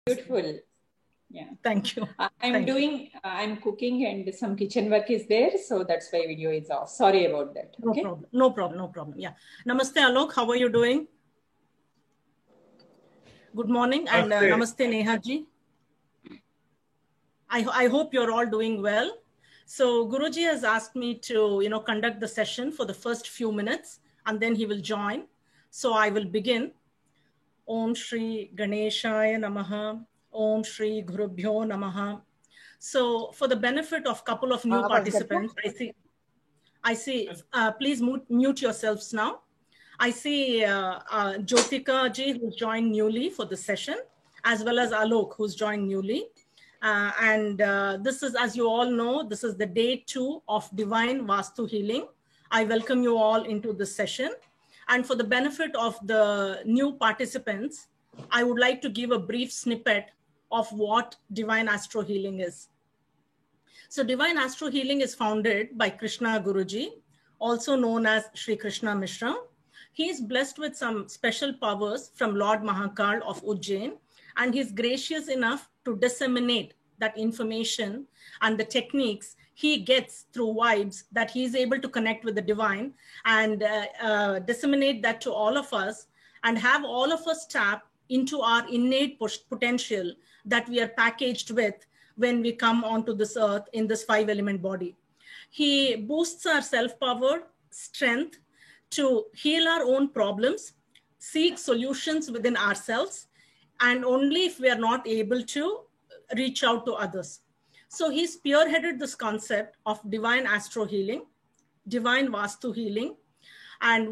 Beautiful. Yeah. Thank you. I'm cooking and some kitchen work is there. So that's why video is off. Sorry about that. Okay? No problem. Yeah. Namaste, Alok. How are you doing? Good morning. And namaste, Neha ji. I hope you're all doing well. So Guruji has asked me to, conduct the session for the first few minutes, and then he will join. So I will begin. Om Shri Ganeshaya Namaha. Om Shri Gurubhyo Namaha. So for the benefit of a couple of new participants, I see, please mute yourselves now. I see Jyotika ji, who's joined newly for the session, as well as Alok, who's joined newly. This is, as you all know, this is the day 2 of Divine Vastu Healing. I welcome you all into this session. And for the benefit of the new participants, I would like to give a brief snippet of what Divine Astro Healing is. So Divine Astro Healing is founded by Krishna Guruji, also known as Sri Krishna Mishra. He is blessed with some special powers from Lord Mahakal of Ujjain, and he's gracious enough to disseminate that information and the techniques he gets through vibes that he is able to connect with the divine and disseminate that to all of us and have all of us tap into our innate potential that we are packaged with when we come onto this earth in this 5-element body. He boosts our self-power, strength to heal our own problems, seek solutions within ourselves, and only if we are not able to reach out to others. So he spearheaded this concept of divine astro healing, divine vastu healing, and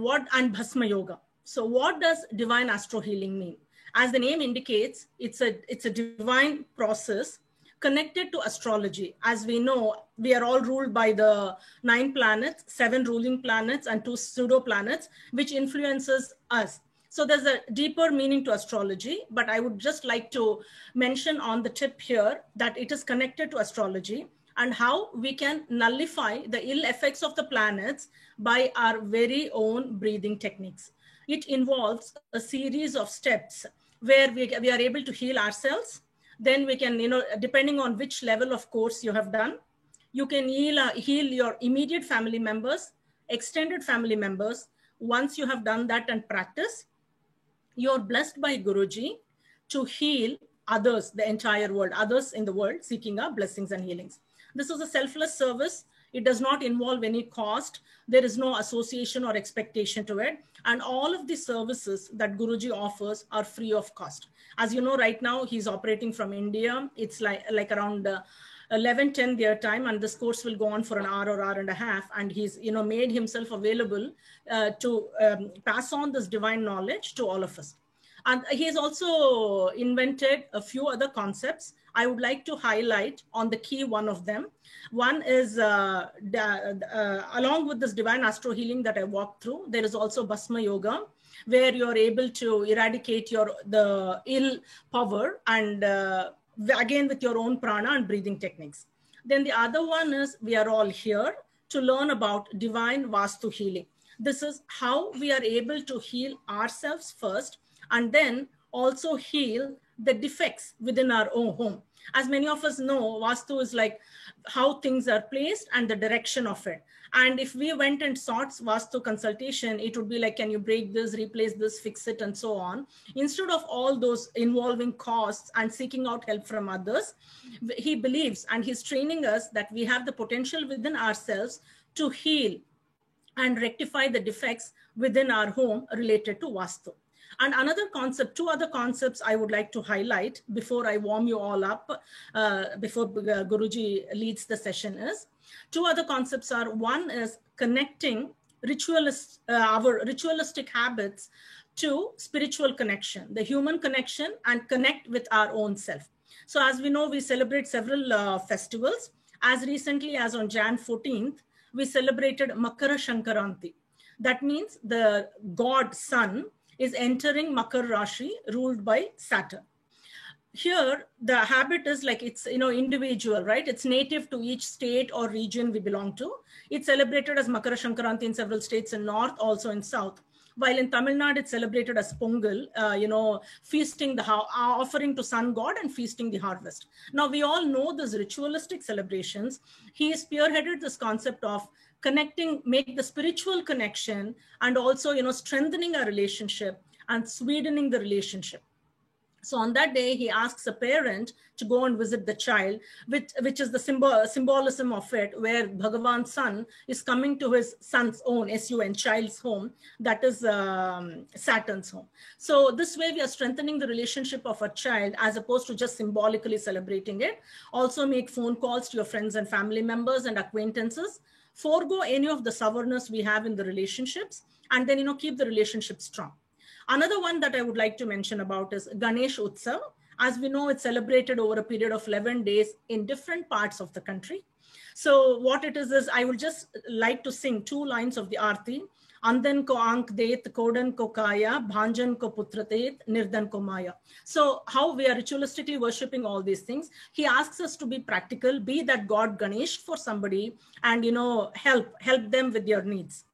Bhasma Yoga. So what does divine astro healing mean? As the name indicates, it's a divine process connected to astrology. As we know, we are all ruled by the 9 planets, 7 ruling planets and 2 pseudo planets, which influences us. So there's a deeper meaning to astrology, but I would just like to mention on the tip here that it is connected to astrology and how we can nullify the ill effects of the planets by our very own breathing techniques. It involves a series of steps where we are able to heal ourselves. Then we can, depending on which level of course you have done, you can heal your immediate family members, extended family members. Once you have done that and practice, you're blessed by Guruji to heal others, the entire world, others in the world seeking our blessings and healings. This is a selfless service. It does not involve any cost. There is no association or expectation to it. And all of the services that Guruji offers are free of cost. As you know, right now, he's operating from India. It's like around 11:10 their time, and this course will go on for an hour or hour and a half. And he's, made himself available to pass on this divine knowledge to all of us. And he has also invented a few other concepts. I would like to highlight on the key one of them. One is, along with this divine astro healing that I walked through, there is also Bhasma Yoga, where you're able to eradicate the ill power and again with your own prana and breathing techniques. Then the other one is we are all here to learn about divine vastu healing. This is how we are able to heal ourselves first and then also heal the defects within our own home. As many of us know, Vastu is like how things are placed and the direction of it. And if we went and sought Vastu consultation, it would be like, can you break this, replace this, fix it, and so on. Instead of all those involving costs and seeking out help from others, he believes and he's training us that we have the potential within ourselves to heal and rectify the defects within our home related to Vastu. And another concept, 2 other concepts I would like to highlight before I warm you all up, before Guruji leads the session is, 2 other concepts are, one is connecting our ritualistic habits to spiritual connection, the human connection, and connect with our own self. So as we know, we celebrate several festivals. As recently as on Jan 14th, we celebrated Makara Shankaranti. That means the god sun is entering Makar Rashi, ruled by Saturn. Here, the habit is like it's individual, right? It's native to each state or region we belong to. It's celebrated as Makara Shankaranti in several states in North, also in South. while in Tamil Nadu it's celebrated as Pongal, feasting offering to sun god and feasting the harvest. Now we all know these ritualistic celebrations. He spearheaded this concept of connecting, make the spiritual connection, and also strengthening a relationship and sweetening the relationship. So on that day, he asks a parent to go and visit the child, which is the symbolism of it, where Bhagavan's son is coming to his son's own, S-U-N, child's home, that is Saturn's home. So this way we are strengthening the relationship of a child as opposed to just symbolically celebrating it. Also make phone calls to your friends and family members and acquaintances. Forgo any of the sourness we have in the relationships, and then, keep the relationship strong. Another one that I would like to mention about is Ganesh Utsav. As we know, it's celebrated over a period of 11 days in different parts of the country. So what it is I would just like to sing 2 lines of the Aarti. Andan ko ank det, kodan ko kaya, bhanjan ko putratet, nirdan ko maya. So how we are ritualistically worshipping all these things. He asks us to be practical, be that God Ganesh for somebody, and help them with their needs.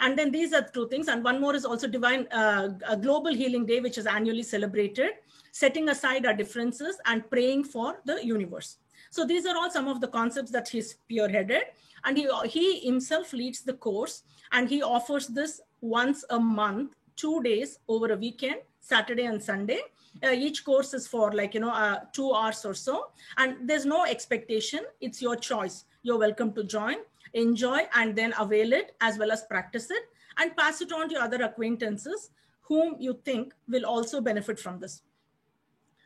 And then these are 2 things. And one more is also a Global Healing Day, which is annually celebrated, setting aside our differences and praying for the universe. So these are all some of the concepts that he's spearheaded. And he himself leads the course, and he offers this once a month, 2 days over a weekend, Saturday and Sunday. Each course is for 2 hours or so. And there's no expectation. It's your choice. You're welcome to join, enjoy, and then avail it as well as practice it and pass it on to other acquaintances whom you think will also benefit from this.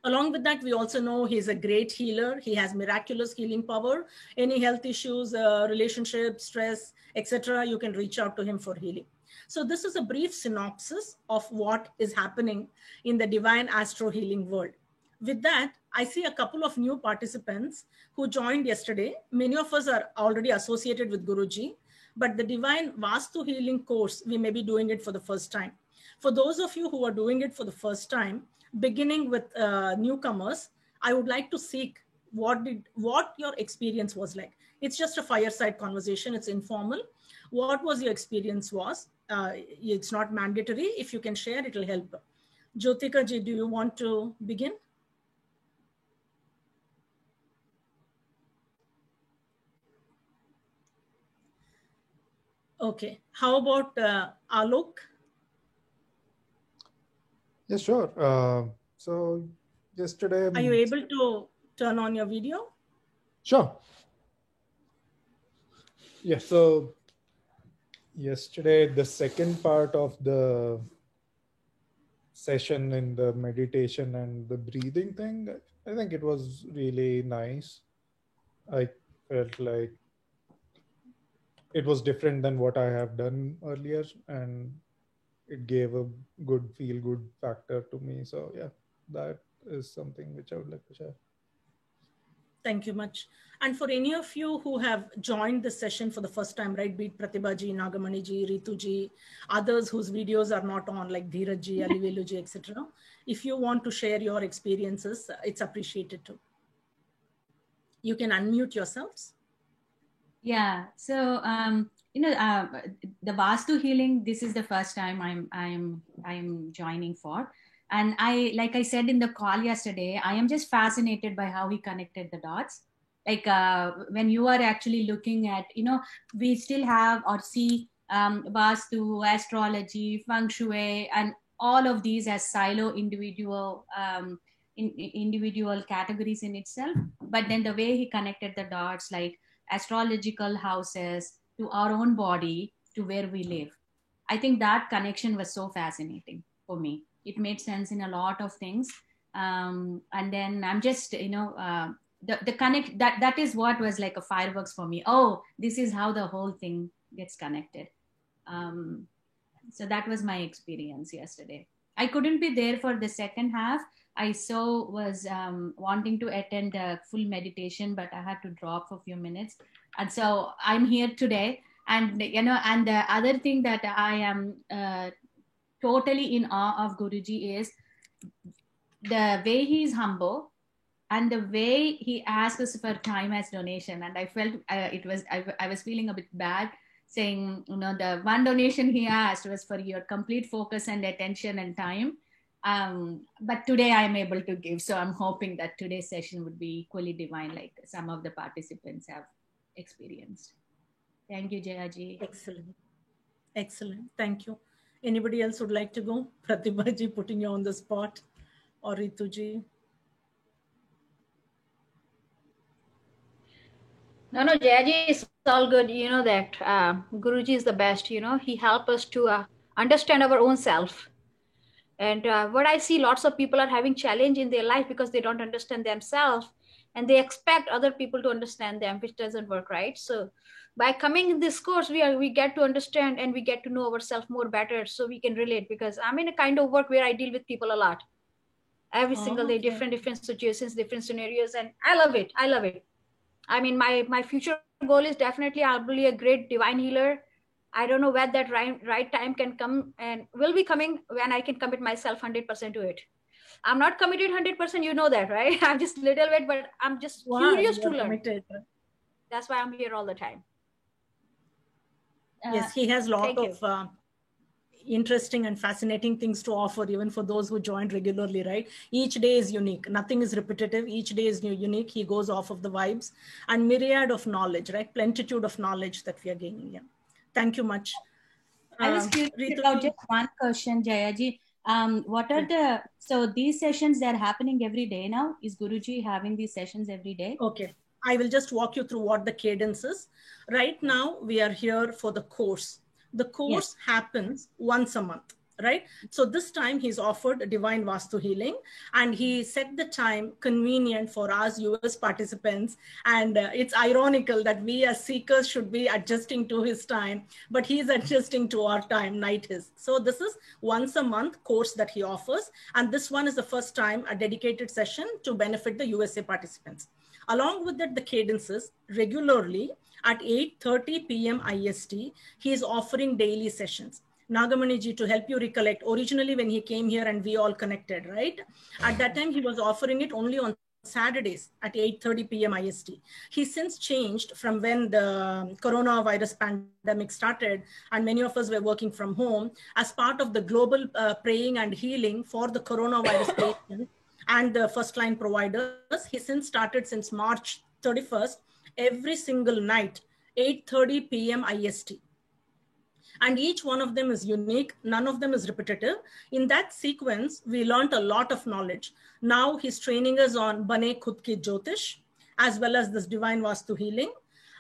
Along with that, we also know he's a great healer. He has miraculous healing power. Any health issues, relationships, stress, etc., you can reach out to him for healing. So this is a brief synopsis of what is happening in the Divine Astro Healing world. With that, I see a couple of new participants who joined yesterday. Many of us are already associated with Guruji, but the Divine Vastu Healing course, we may be doing it for the first time. For those of you who are doing it for the first time, beginning with newcomers, I would like to seek what your experience was like. It's just a fireside conversation. It's informal. What was your experience was? It's not mandatory. If you can share, it will help. Jyotika ji, do you want to begin? Okay. How about Alok? Yes, sure. So yesterday... Are you able to turn on your video? Sure. Yeah, so yesterday, the second part of the session in the meditation and the breathing thing, I think it was really nice. I felt like it was different than what I have done earlier, and it gave a good feel-good factor to me. So yeah, that is something which I would like to share. Thank you much. And for any of you who have joined this session for the first time, right, be it Pratibha ji, Nagamani ji, Ritu ji, others whose videos are not on, like Dheeraj ji, Alivelu ji, etc. If you want to share your experiences, it's appreciated too. You can unmute yourselves. Yeah. So the Vastu healing, this is the first time I'm joining for. And like I said in the call yesterday, I am just fascinated by how he connected the dots. Like when you are actually looking at, we still have or see Vastu, astrology, feng shui, and all of these as silo individual categories in itself. But then the way he connected the dots, like astrological houses to our own body to where we live, I think that connection was so fascinating for me. It made sense in a lot of things. And then I'm just, the connect, that is what was like a fireworks for me. Oh, this is how the whole thing gets connected. So that was my experience yesterday. I couldn't be there for the second half. I was wanting to attend a full meditation, but I had to drop for a few minutes. And so I'm here today. And, and the other thing that I am totally in awe of Guruji is the way he is humble and the way he asks us for time as donation. And I felt I was feeling a bit bad saying, the one donation he asked was for your complete focus and attention and time. But today I am able to give. So I'm hoping that today's session would be equally divine, like some of the participants have experienced. Thank you, Jayaji. Excellent. Excellent. Thank you. Anybody else would like to go? Pratibha ji, putting you on the spot. Or Ritu ji. No, Jayaji, it's all good. You know that Guruji is the best. He helped us to understand our own self. And what I see, lots of people are having challenge in their life because they don't understand themselves, and they expect other people to understand them, which doesn't work, right? So by coming in this course, we get to understand and we get to know ourselves more better, so we can relate. Because I'm in a kind of work where I deal with people a lot, every single day, different situations, different scenarios, and I love it. I mean, my future goal is definitely I'll be a great divine healer. I don't know when that right time can come, and will be coming when I can commit myself 100% to it. I'm not committed 100%, you know that, right? I'm just a little bit, but I'm just curious to learn. Committed. That's why I'm here all the time. Yes, he has a lot of interesting and fascinating things to offer, even for those who joined regularly, right? Each day is unique. Nothing is repetitive. Each day is unique. He goes off of the vibes and myriad of knowledge, right? Plentitude of knowledge that we are gaining. Yeah. Thank you much. I was curious about just one question, Jayaji. So these sessions, they're happening every day now? Is Guruji having these sessions every day? Okay. I will just walk you through what the cadence is. Right now, we are here for the course. The course happens once a month, right? So this time he's offered Divine Vastu Healing, and he set the time convenient for us US participants. And it's ironical that we as seekers should be adjusting to his time, but he's adjusting to our time, night his. So this is once a month course that he offers. And this one is the first time a dedicated session to benefit the USA participants. Along with that, the cadences regularly at 8:30 p.m. IST, he is offering daily sessions. Nagamani ji, to help you recollect, originally when he came here and we all connected, right? At that time, he was offering it only on Saturdays at 8:30 p.m. IST. He since changed from when the coronavirus pandemic started and many of us were working from home as part of the global praying and healing for the coronavirus patients and the first line providers. He since started since March 31st, every single night, 8:30 p.m. IST. And each one of them is unique. None of them is repetitive. In that sequence, we learned a lot of knowledge. Now he's training us on Bane Khud Ki Jyotish, as well as this Divine Vastu Healing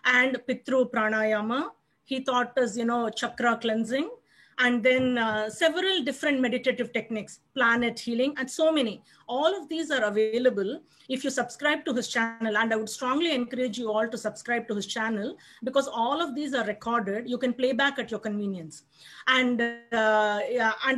and Pitru Pranayama. He taught us, chakra cleansing, and then several different meditative techniques, planet healing, and so many. All of these are available if you subscribe to his channel. And I would strongly encourage you all to subscribe to his channel, because all of these are recorded. You can play back at your convenience. And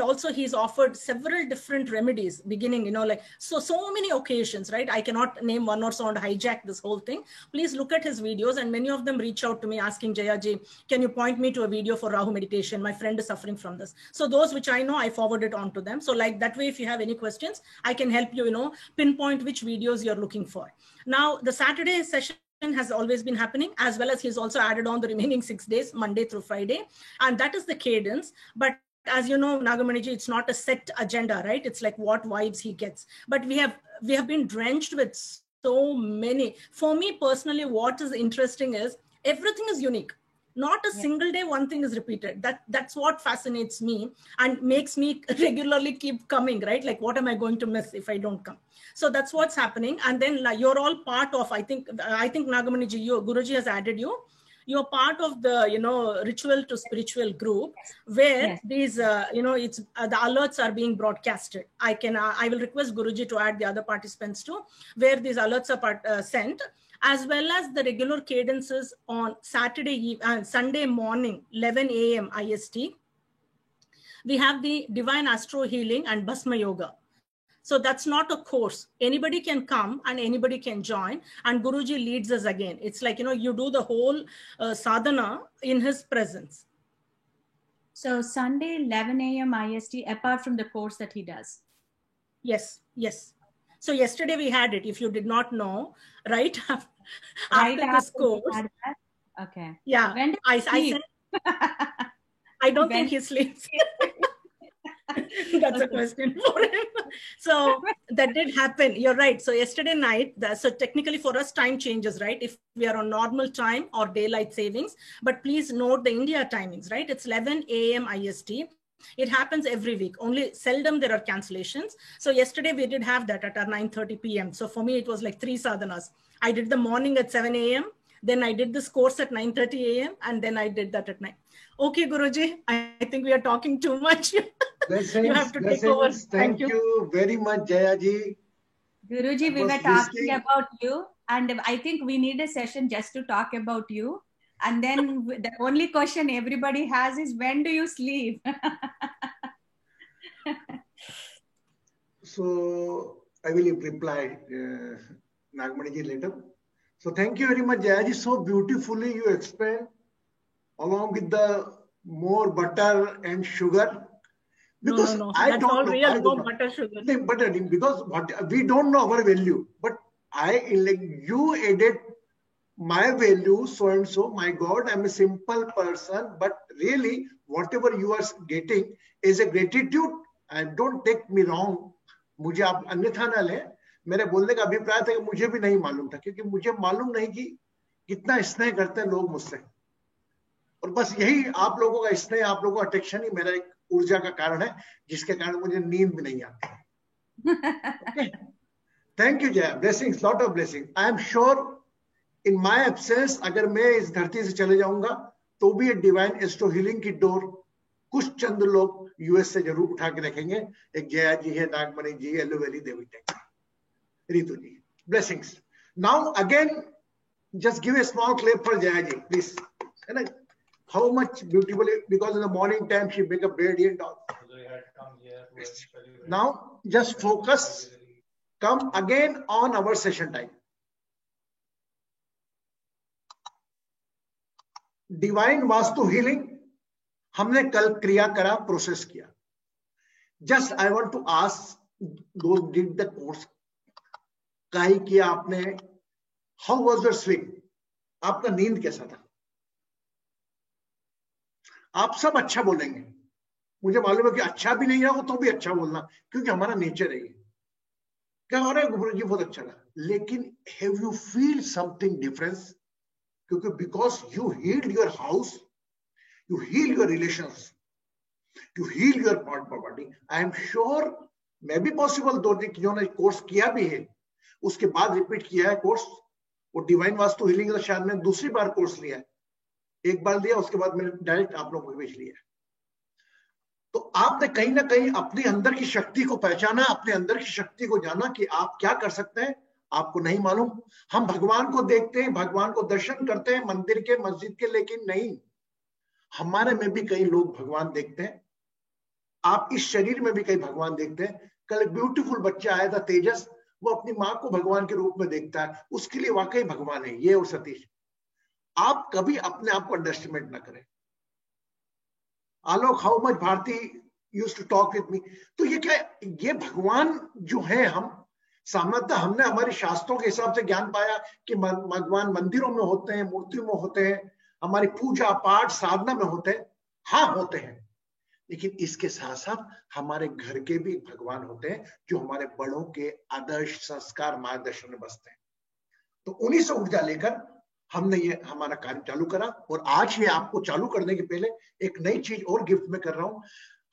also he's offered several different remedies beginning, so many occasions, right? I cannot name one or so and hijack this whole thing. Please look at his videos, and many of them reach out to me asking, Jayaji, can you point me to a video for Rahu meditation? My friend is suffering from this. So those which I know, I forward it on to them. So like that way, if you have any questions, I can help you, pinpoint which videos you're looking for. Now, the Saturday session has always been happening, as well as he's also added on the remaining 6 days, Monday through Friday. And that is the cadence. But as you know, Nagamaniji, it's not a set agenda, right? It's like what vibes he gets. But we have been drenched with so many. For me personally, what is interesting is everything is unique. Not a single day one thing is repeated. That's what fascinates me and makes me regularly keep coming, right? Like, what am I going to miss if I don't come? So that's what's happening. And then you're all part of, I think Nagamaniji, Guruji has added you. You're part of the, ritual to spiritual group where these, it's the alerts are being broadcasted. I will request Guruji to add the other participants too, where these alerts are sent, as well as the regular cadences on Sunday morning, 11 a.m. IST. We have the Divine Astro Healing and Bhasma Yoga. So that's not a course. Anybody can come and anybody can join. And Guruji leads us again. It's like, you do the whole sadhana in his presence. So Sunday, 11 a.m. IST, apart from the course that he does. Yes. So yesterday we had it, if you did not know, right? After this course. Okay. Yeah. When I sent I don't think he sleeps. That's a question for him. So that did happen. You're right. So yesterday night, so technically for us, time changes, right? If we are on normal time or daylight savings, but please note the India timings, right? It's 11 a.m. IST. It happens every week. Only seldom there are cancellations. So yesterday we did have that at our 9:30 p.m. So for me, it was like 3 sadhanas. I did the morning at 7 a.m. Then I did this course at 9:30 a.m. and then I did that at night. Okay, Guruji, I think we are talking too much. Blessings, you have to take over. Thank you very much, Jaya ji. Guruji, we were talking about you, and I think we need a session just to talk about you. And then the only question everybody has is, when do you sleep? So I will reply Nagmani ji later. So thank you very much, Jaya ji. So beautifully you explained, along with the more butter and sugar. Because no. I That's don't all know. real, no butter, sugar. Because we don't know our value. But you added my value, so and so. My God, I'm a simple person. But really, whatever you are getting is a gratitude. And don't take me wrong. मुझे आप अन्यथा ना लें. मेरे बोलने का अभिप्राय था कि मुझे भी नहीं मालूम था, क्योंकि मुझे मालूम नहीं कि कितना स्नेह करते हैं लोग मुझसे. और बस यही आप लोगों का स्नेह, आप लोगों का अटेंशन ही मेरा एक ऊर्जा का कारण है, जिसके कारण मुझे नींद भी नहीं आती. Okay. Thank you, Jaya. Blessings, lot of blessings. I am sure in my absence, अगर मैं इस धरती से चले जाऊंगा तो भी ये डिवाइन एस्ट्रो हीलिंग की डोर कुछ चंद लोग यूएस से जरूर उठा के रखेंगे. एक जया जी है, नागमणि जी, एलोवेली देवी take, Ritu ji. Blessings. Now again, just give a small clap for Jaya ji, please. How much beautifully, because in the morning time she make a bed and all. Now just focus. Come again on our session time. Divine Vastu Healing. हमने कल क्रिया करा, process किया. Just I want to ask those did the course. काई किया आपने? How was your sleep? आपका नींद कैसा था? आप सब अच्छा बोलेंगे. मुझे मालूम है कि अच्छा भी नहीं रहा हो तो भी अच्छा बोलना, क्योंकि हमारा नेचर है ये. क्या हो रहा है गुरुजी? बहुत अच्छा रहा. लेकिन have you feel something difference? क्योंकि because you healed your house, you heal your relations, you heal your body. I am sure may be possible दो दिन जिन्होंने कोर्स किया भी है, उसके बाद रिपीट किया है कोर्स, वो डिवाइन वास्तु हीलिंग का शायद मैंने दूसरी बार कोर्स लिया है. एक बार लिया, उसके बाद मैंने डायरेक्ट आप लोगों को भेज लिया. तो आपने कहीं ना कहीं अपने अंदर की शक्ति को पहचाना, अपने अंदर की शक्ति को जाना कि आप क्या कर सकते हैं. आपको नहीं मालूम. हम भगवान को देखते हैं, भगवान को दर्शन करते हैं मंदिर के, मस्जिद के, लेकिन नहीं, हमारे में भी कई लोग भगवान देखते हैं. आप इस शरीर में भी कई भगवान देखते हैं. कल एक ब्यूटीफुल बच्चा आया था, तेजस, वो अपनी माँ को भगवान के रूप में देखता है. उसके लिए वाकई भगवान है ये और सतीश. आप कभी अपने आप को अंडरस्टिमेट ना करें. Alok, how much Bharti used to talk with me. तो ये क्या, ये भगवान जो है, हम सामान्यतः हमने हमारे शास्त्रों के हिसाब से ज्ञान पाया कि भगवान मंदिरों में होते हैं, मूर्तियों में होते हैं, हमारी पूजा पाठ साधना में होते हैं. हाँ होते हैं, लेकिन इसके साथ साथ हमारे घर के भी भगवान होते हैं जो हमारे बड़ों के आदर्श, संस्कार, मार्गदर्शन में बसते हैं. तो उन्हीं से ऊर्जा लेकर हमने ये हमारा कार्य चालू करा. और आज ये आपको चालू करने के पहले एक नई चीज और गिफ्ट में कर रहा हूं.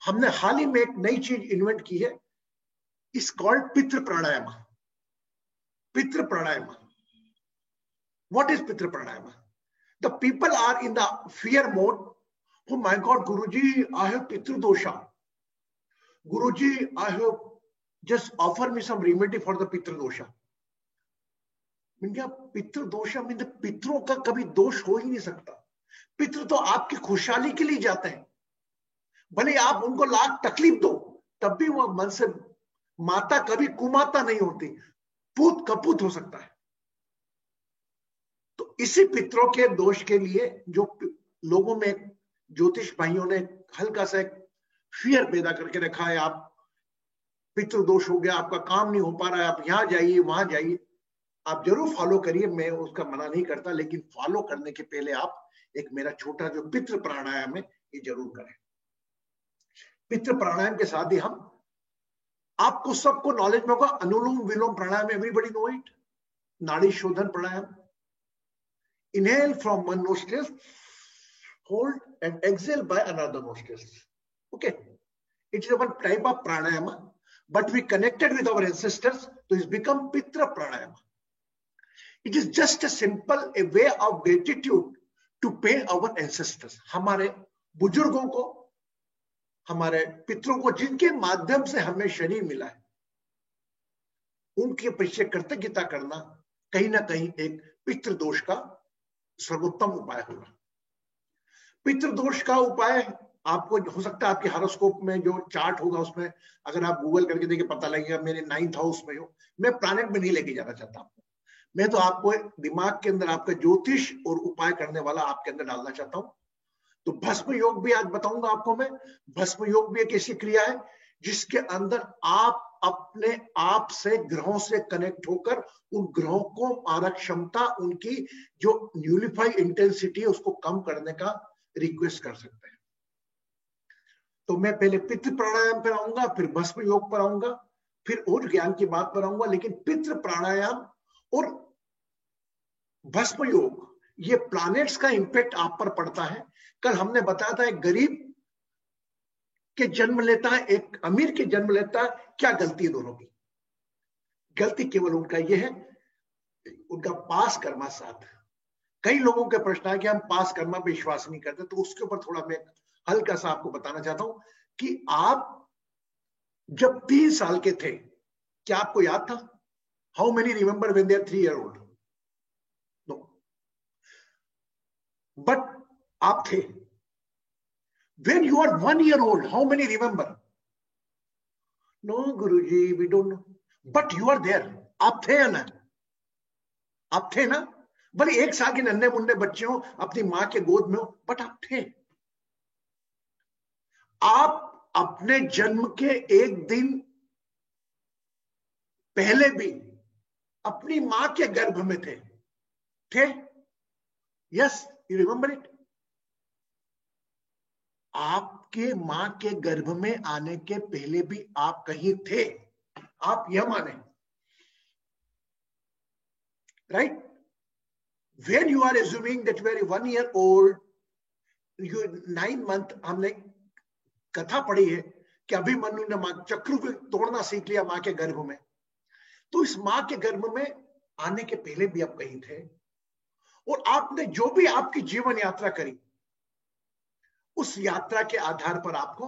हमने हाल ही में एक नई चीज इन्वेंट की है, इस कॉल्ड पितृ प्राणायाम. पितृ प्राणायाम. What is pitru pranayama? The people are in the fear mode. Oh my God, Guruji, I have Pitru dosha. Guruji, I have just offer me some remedy for the Pitru dosha. पितृ दोष mean पितरों का कभी दोष हो ही नहीं सकता. पितृ तो आपकी खुशहाली के लिए जाते हैं. भले आप उनको लाख तकलीफ दो, तब भी वो मन से, माता कभी कुमाता नहीं होती, पूत कपूत हो सकता है. तो इसी पितरों के दोष के लिए जो लोगों में ज्योतिष भाइयों ने हल्का सा एक फियर पैदा करके रखा है, आप पितृ दोष हो गया, आपका काम नहीं हो पा रहा है, आप यहां जाइए वहां जाइए. आप जरूर फॉलो करिए, मैं उसका मना नहीं करता, लेकिन फॉलो करने के पहले आप एक मेरा छोटा जो पितृ प्राणायाम है ये जरूर करें। पितृ प्राणायाम के साथ ही हम, आपको सबको नॉलेज में होगा anulom vilom pranayama, everybody know it. Nadi shodhan pranayama, inhale from one nostril, hold and exhale by another nostril. Okay, it is one type of pranayama, but we connected with our ancestors, तो it's become pitru pranayama. It is just a simple a way of gratitude to pay our ancestors, हमारे बुजुर्गों को, हमारे पितरों को, जिनके माध्यम से हमें शरीर मिला है, उनके पीछे कृतज्ञता करना कहीं ना कहीं एक पितृदोष का सर्वोत्तम उपाय होगा। पितृदोष का उपाय आपको हो सकता है आपके हॉरोस्कोप में जो चार्ट होगा उसमें अगर आप गूगल करके देखिए पता लगेगा, मेरे 9th हाउस में हो। मैं प्लैनेट में नहीं लेके जाना चाहता आपको, मैं तो आपको दिमाग के अंदर आपका ज्योतिष और उपाय करने वाला आपके अंदर डालना चाहता हूं। तो भस्म योग भी आज बताऊंगा आपको मैं। भस्म योग भी एक ऐसी क्रिया है जिसके अंदर आप अपने आप से ग्रहों से कनेक्ट होकर उन ग्रहों को मारक क्षमता, उनकी जो न्यूलिफाइड इंटेंसिटी है उसको कम करने का रिक्वेस्ट कर सकते हैं। तो मैं पहले पितृ प्राणायाम पर आऊंगा, फिर भस्म योग पर आऊंगा, फिर और ज्ञान की बात पर आऊंगा। लेकिन पितृ प्राणायाम और भस्म योग, ये प्लैनेट्स का इंपैक्ट आप पर पड़ता है। कल हमने बताया था एक गरीब के जन्म लेता है, एक अमीर के जन्म लेता है, क्या गलती है दोनों की? गलती केवल उनका ये है, उनका पास कर्मा साथ। कई लोगों के प्रश्न है कि हम पास कर्मा पे विश्वास नहीं करते, तो उसके ऊपर थोड़ा मैं हल्का सा आपको बताना चाहता हूं कि आप जब 3 साल के थे, क्या आपको याद था? How many remember when they are 3 year old? No, but आप थे। When you are 1 year old, how many remember? No, Guruji, we don't know. But you are there. आप थे ना? आप थे ना? भले 1 साल के नन्हे मुन्ने बच्चे हो, अपनी मां के गोद में हो, बट आप थे। आप अपने जन्म के 1 दिन पहले भी अपनी मां के गर्भ में थे। Yes, you remember it? आपके मां के गर्भ में आने के पहले भी आप कहीं थे, आप यह माने, right? When you are assuming that you are 1 year old, you 9 month, हमने कथा पढ़ी है कि अभिमन्यु ने मां चक्र को तोड़ना सीख लिया मां के गर्भ में। तो इस मां के गर्भ में आने के पहले भी आप कहीं थे, और आपने जो भी आपकी जीवन यात्रा करी, उस यात्रा के आधार पर आपको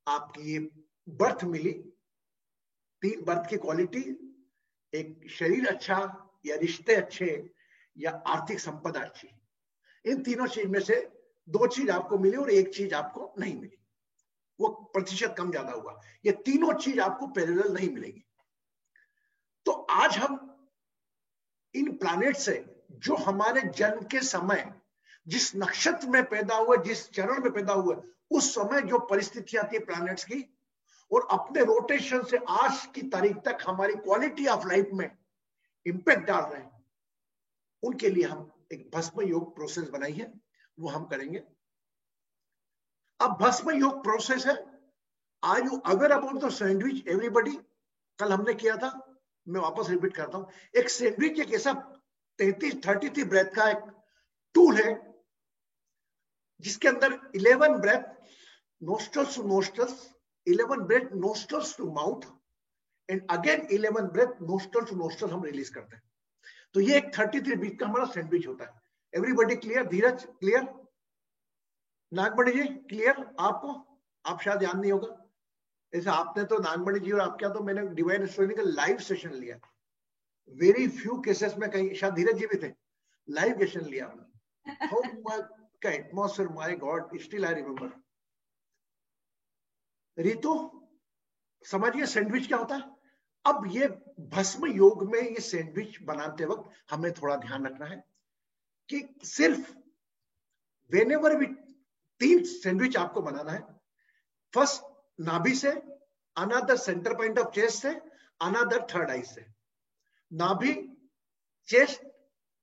आपकी ये बर्थ मिली। 3 बर्थ की क्वालिटी, एक शरीर अच्छा, या रिश्ते अच्छे, या आर्थिक संपदा अच्छी। इन तीनों चीज में से 2 चीज आपको मिली और 1 चीज आपको नहीं मिली, वो प्रतिशत कम ज्यादा हुआ। ये तीनों चीज आपको पैरेलल नहीं मिलेगी। तो आज हम इन प्लैनेट से, जो हमारे जन्म के समय जिस नक्षत्र में पैदा हुए, जिस चरण में पैदा हुए, उस समय जो परिस्थितियां थी प्लैनेट्स की, और अपने रोटेशन से आज की तारीख तक हमारी क्वालिटी ऑफ लाइफ में इंपैक्ट डाल रहे हैं, उनके लिए हम एक भस्म योग प्रोसेस बनाई है, वो हम करेंगे। अब भस्म योग प्रोसेस है, are you aware about the sandwich everybody? कल हमने किया था, मैं वापस रिपीट करता हूं। एक सैंडविच एक ऐसा 33 ब्रेथ का एक टूल है जिसके अंदर 11 breath nostrils to nostrils, 11 breath nostrils to mouth, and again 11 breath nostrils to nostrils हम रिलीज करते हैं। तो ये एक 33 बीट का हमारा सैंडविच होता है। Everybody clear? Dheeraj clear? Nagmani ji clear? आपको, आप शायद याद नहीं होगा, ऐसे आपने तो नागमणि जी और आपका तो मैंने डिवाइन एस्ट्रोलॉजी का लाइव सेशन लिया, वेरी फ्यू केसेस में, कहीं शायद धीरज जी भी थे, लाइव सेशन लिया हमने। हाउ का atmosphere, my God, still I remember. Ritu समझिए सैंडविच क्या होता है? अब ये भस्म योग में ये सैंडविच बनाते वक्त हमें थोड़ा ध्यान रखना है कि सिर्फ व्हेनेवर वी 3 सैंडविच आपको बनाना है। फर्स्ट नाभि से, another centre point of chest से, अनदर थर्ड आई से। नाभि चेस्ट,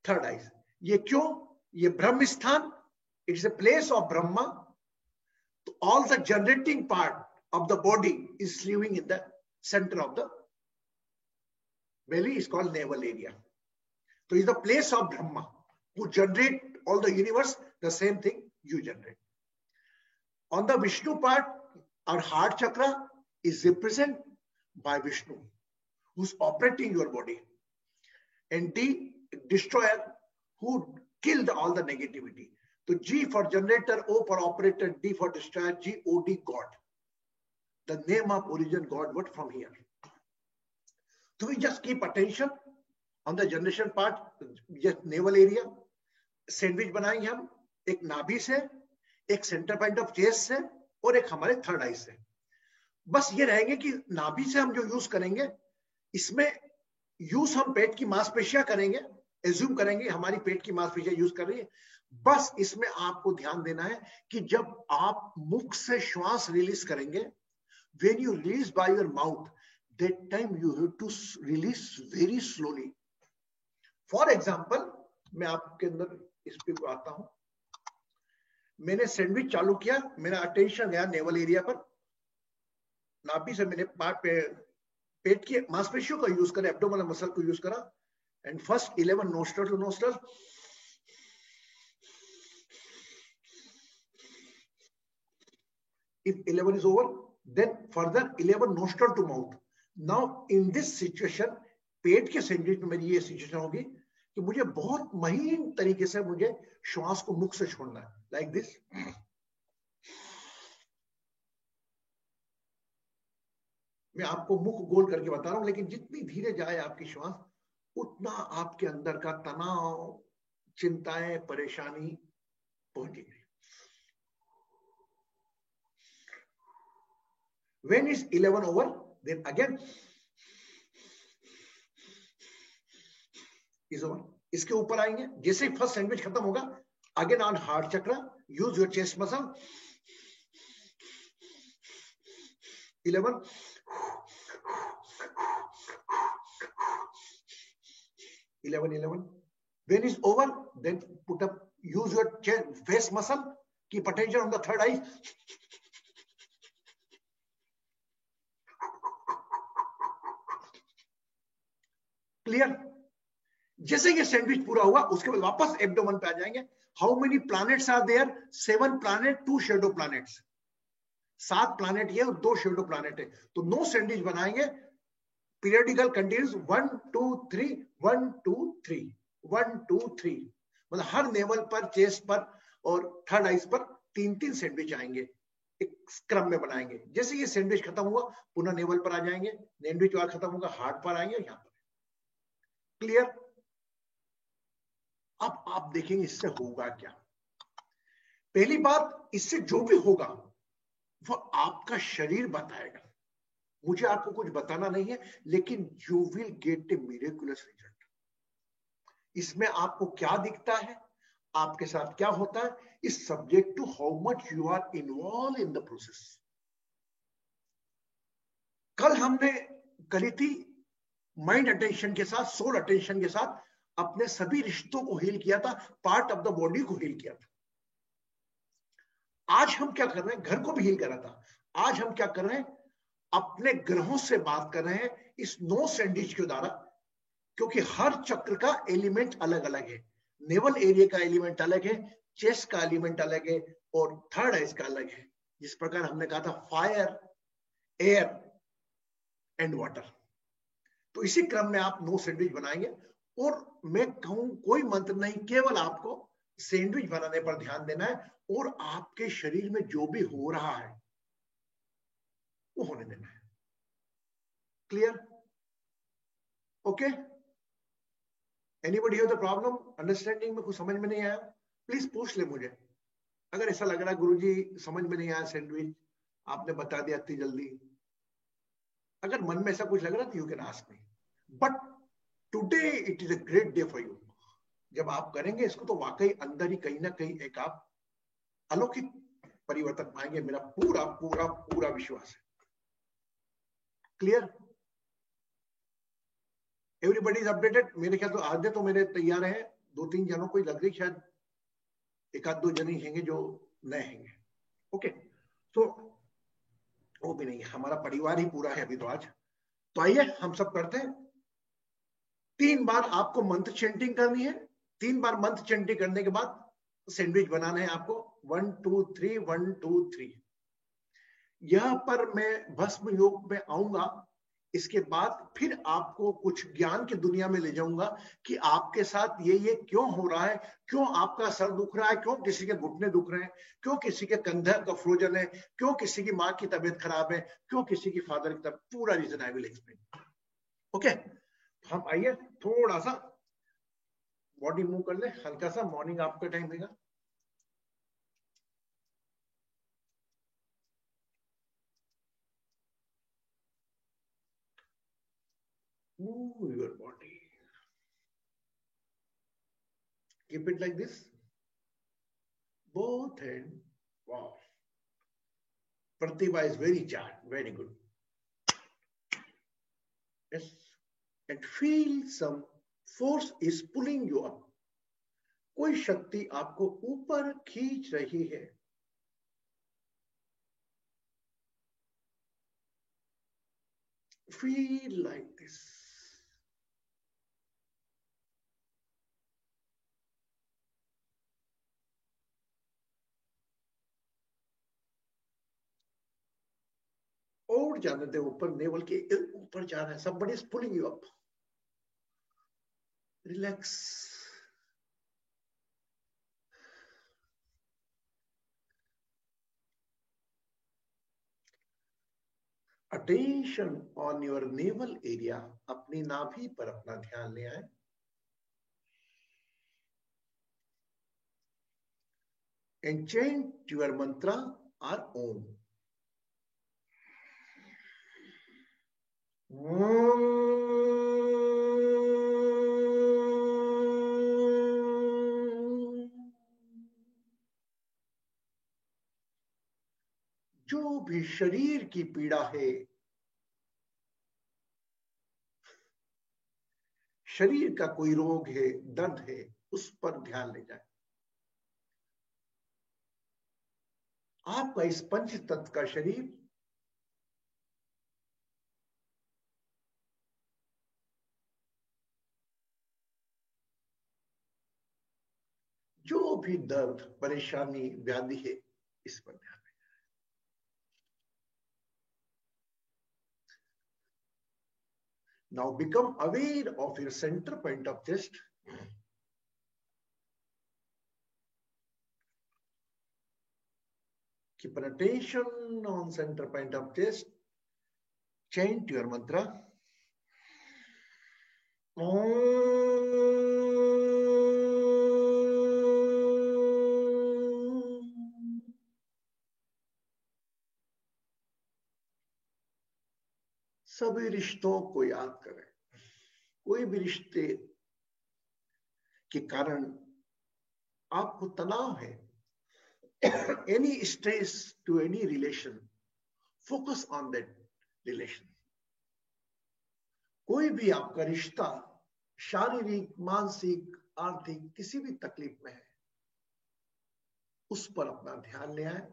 थर्ड आईज। ये क्यों? ये ब्रह्म स्थान, it's a place of Brahma. तो all the generating part of the body is living in the center of the belly, is called navel area. So it's the place of Brahma who generate all the universe, the same thing you generate. On the Vishnu part, our heart chakra is represented by Vishnu, who's operating your body, and D, destroyer, who killed all the negativity. So G for generator, O for operator, D for destroyer, G-O-D, God. The name of origin God, what from here. So we just keep attention on the generation part, just navel area. Sandwich बनाएंगे हम एक नाभि से, एक centre point of chest से, और एक हमारे थर्ड आई से। बस ये रहेंगे कि नाभि से हम जो यूज करेंगे, इसमें यूज हम पेट की मांसपेशियां करेंगे, एज्यूम करेंगे हमारी पेट की मांसपेशियां यूज कर रही है। बस इसमें आपको ध्यान देना है कि जब आप मुख से श्वास रिलीज करेंगे, when you release by your mouth, that time you have to release very slowly. For example, मैं आपके अंदर इस पे आता हूं। मैंने सैंडविच चालू किया, मेरा अटेंशन गया नेवल एरिया पर, नाभि से मैंने पेट की मांसपेशियों का यूज करा, एब्डोमिनल मसल को यूज करा, and first 11 nostril to nostril, if 11 is over, then further 11 nostril to mouth. Now in this situation, पेट के सैंडविच में मेरी ये सिचुएशन होगी कि मुझे बहुत महीन तरीके से मुझे श्वास को मुख से छोड़ना है, लाइक दिस। मैं आपको मुख गोल करके बता रहा हूं, लेकिन जितनी धीरे जाए आपकी श्वास, उतना आपके अंदर का तनाव, चिंताएं, परेशानी पहुंचेगी। When is 11 over, then again is over. इसके ऊपर आएंगे, जैसे ही फर्स्ट सैंडविच खत्म होगा, अगेन ऑन हार्ट चक्र, use your chest muscle, 11, 11. When is over, then put up, use your chest, face muscle, keep attention on the third eye. Clear? जैसे ये sandwich पूरा हुआ, उसके बाद वापस एब्डोमेन पे आ जाएंगे। How many planets are there? 7 planet, 2 shadow planets. 7 planet ये और 2 शैडो प्लैनेट है। तो 9 सैंडविच बनाएंगे, पीरियडिकल कंटिन्यूस, 1 2 3 1 2 3 1 2 3, मतलब हर नेवल पर, चेस्ट पर और थर्ड आइज पर 3-3 सैंडविच आएंगे, एक क्रम में बनाएंगे। जैसे ये सैंडविच खत्म हुआ, पुनः नेवल पर आ जाएंगे, सैंडविच और खत्म होगा, हार्ट पर आएंगे, यहाँ पर। क्लियर? अब आप देखेंगे इससे होगा क्या। पहली बात, इससे जो भी होगा वो आपका शरीर बताएगा, मुझे आपको कुछ बताना नहीं है, लेकिन you will gate A miraculous result. इसमें आपको क्या दिखता है, आपके साथ क्या होता है, is subject to how much you are involve in the process. कल हमने करी थी माइंड अटेंशन के साथ, सोल अटेंशन के साथ अपने सभी रिश्तों को हील किया था, पार्ट ऑफ द बॉडी को हील किया था। आज हम क्या कर रहे हैं, घर को भी हील कर रहा था। आज हम क्या कर रहे हैं, अपने ग्रहों से बात कर रहे हैं इस 9 सैंडविच के द्वारा, क्योंकि हर चक्र का एलिमेंट अलग अलग है। नेवल एरिया का एलिमेंट अलग है, चेस्ट का एलिमेंट अलग है, और थर्ड आइज का अलग है। जिस प्रकार हमने कहा था फायर, एयर एंड वाटर। तो इसी क्रम में आप 9 सैंडविच बनाएंगे। और मैं कहूं कोई मंत्र नहीं, केवल आपको सैंडविच बनाने पर ध्यान देना है और आपके शरीर में जो भी हो रहा है वो होने देना है। Clear? Okay? Anybody have the problem understanding में? कुछ समझ में नहीं आया, प्लीज पूछ ले मुझे। अगर ऐसा लग रहा है गुरुजी समझ में नहीं आया सैंडविच, आपने बता दिया इतनी जल्दी, अगर मन में ऐसा कुछ लग रहा है तो you can ask me. But today it is a great day for you. जब आप करेंगे इसको तो वाकई अंदर ही कहीं ना कहीं एक आप अलौकिक परिवर्तन पाएंगे, मेरा पूरा पूरा पूरा विश्वास है। क्लियर? Everybody is updated? मेरे ख्याल तो आधे तो मेरे तैयार हैं, 2-3 जनों को लग रही, शायद एक आध 2 जने हैंगे जो नए हैंगे। ओके, तो वो भी नहीं, हमारा परिवार ही पूरा है अभी तो आज। तो आइए हम सब करते हैं। 3 बार आपको मंत्र चेंटिंग करनी है। 3 बार मंत्र चेंटिंग करने के बाद सैंडविच बनाना है आपको। 1 2 3 1 2 3। यहां पर मैं भस्म योग में आऊंगा, इसके बाद फिर आपको कुछ ज्ञान की दुनिया में ले जाऊंगा कि आपके साथ ये क्यों हो रहा है, क्यों आपका सर दुख रहा है, क्यों किसी के घुटने दुख रहे हैं, क्यों किसी के कंधा का फ्रोजन है, क्यों किसी की माँ की तबीयत खराब है, क्यों किसी की फादर की तबीयत, पूरा reason I will explain. Okay, हम आइए थोड़ा सा बॉडी मूव कर ले, हल्का सा। मॉर्निंग आपका टाइम देगा। Move your body. Keep it like this. Both hand. Wow. Pratibha is very charged. Very good. Yes. And feel some force is pulling you up. कोई शक्ति आपको ऊपर खींच रही है। Feel like this. और जाने दे ऊपर, नेवल के ऊपर जा रहा है। Somebody is pulling you up. Relax. Attention on your navel area. अपनी नाभि पर अपना ध्यान ले आए। And chant your mantra or Om. जो भी शरीर की पीड़ा है, शरीर का कोई रोग है, दर्द है, उस पर ध्यान ले जाए। आपका इस पंच तत्व का शरीर जो भी दर्द, परेशानी, व्याधि है, इस पर ध्यान ले जाए। Now become aware of your center point of chest. Keep an attention on center point of chest. Chant your mantra. सभी रिश्तों को याद करें। कोई भी रिश्ते के कारण आपको तनाव है, any stress to any relation, focus on that relation. कोई भी आपका रिश्ता शारीरिक, मानसिक, आर्थिक किसी भी तकलीफ में है, उस पर अपना ध्यान ले आए।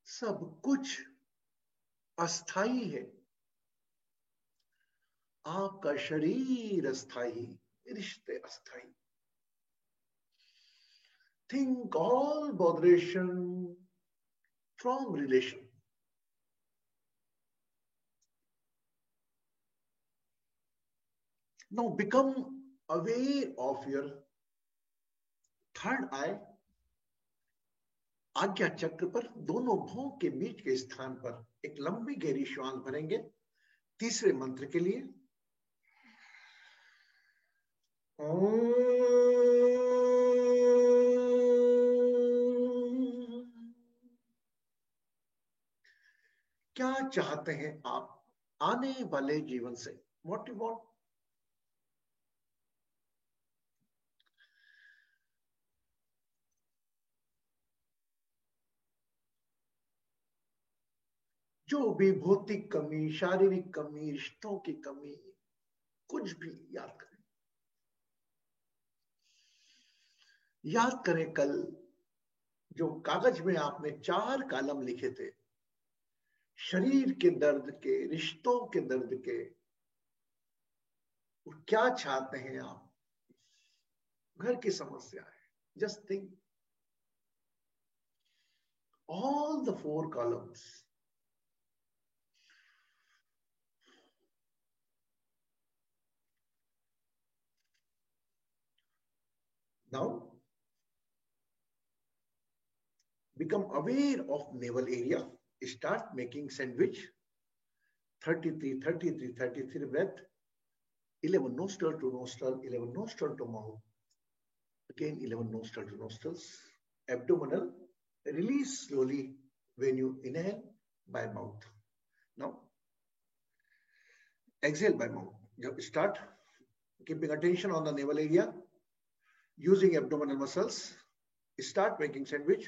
सब कुछ अस्थाई है। आपका शरीर अस्थाई, रिश्ते अस्थाई। Think all botheration from relation. Now become aware of your third eye. आज्ञा चक्र पर दोनों भौं के बीच के स्थान पर एक लंबी गहरी श्वास भरेंगे। तीसरे मंत्र के लिए क्या चाहते हैं आप आने वाले जीवन से? What you want? जो भी भौतिक कमी, शारीरिक कमी, रिश्तों की कमी, कुछ भी याद करें। याद करें कल जो कागज में आपने 4 कॉलम लिखे थे, शरीर के दर्द के, रिश्तों के दर्द के, क्या चाहते हैं आप, घर की समस्या है, just think all the 4 columns. Now, become aware of navel area. Start making sandwich. 33, 33, 33 breath. 11 nostril to nostril, 11 nostril to mouth. Again, 11 nostril to nostrils. Abdominal. Release slowly when you inhale by mouth. Now, exhale by mouth. Start keeping attention on the navel area. Using abdominal muscles. Start making sandwich.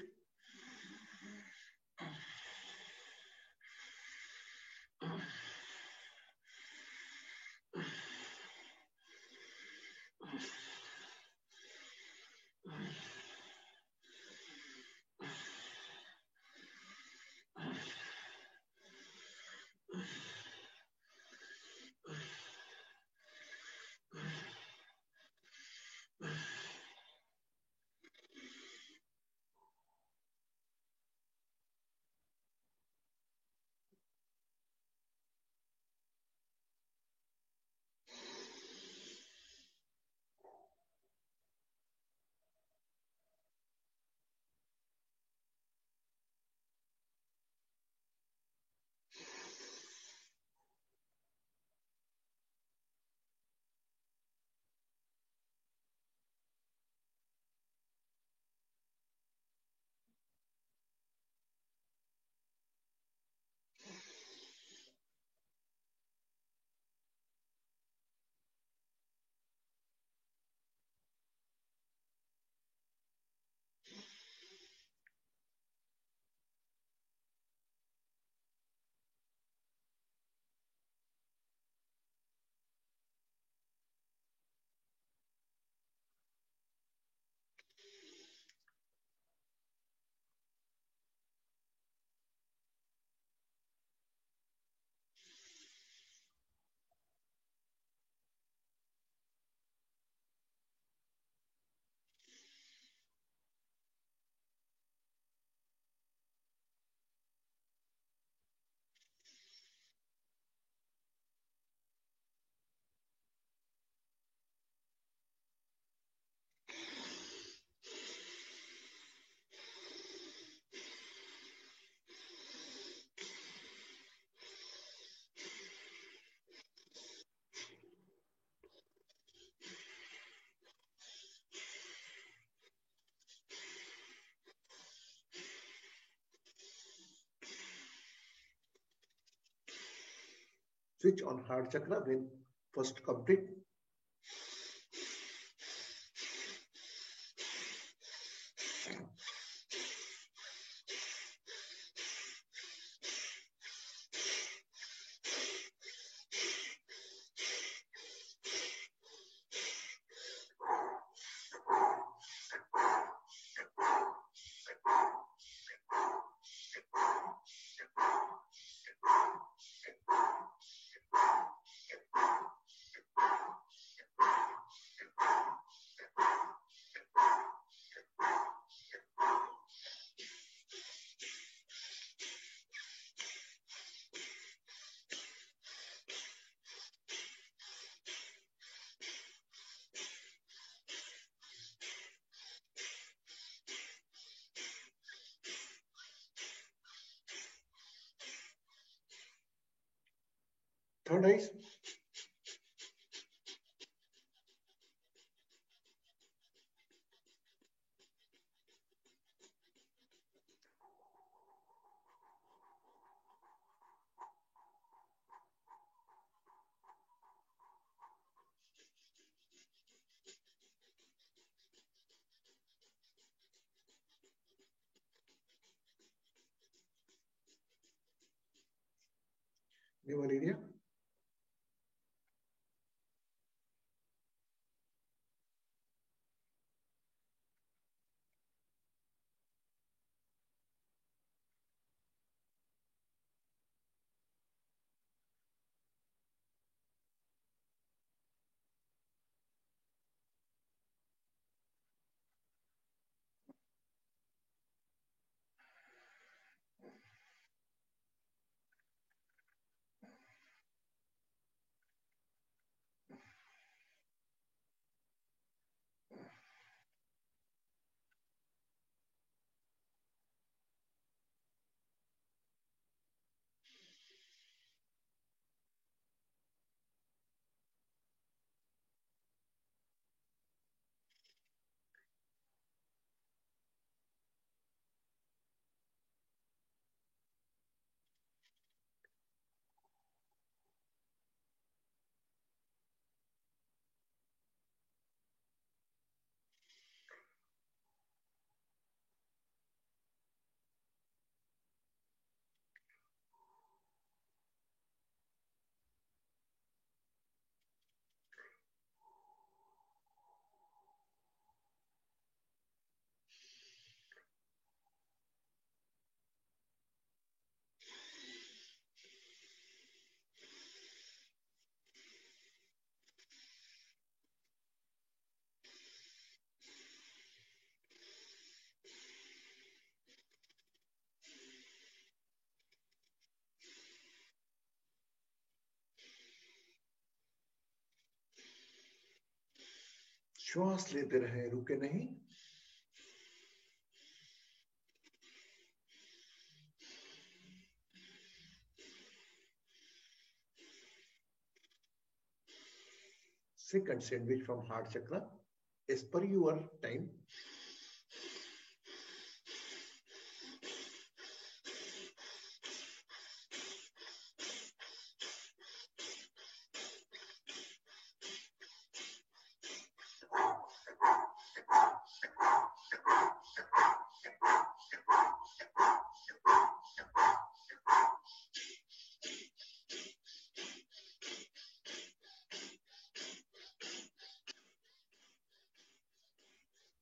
Switch on heart chakra when first complete. Third eyes. navel area. श्वास लेते रहे, रुके नहीं. Second sandwich from heart chakra as per your time.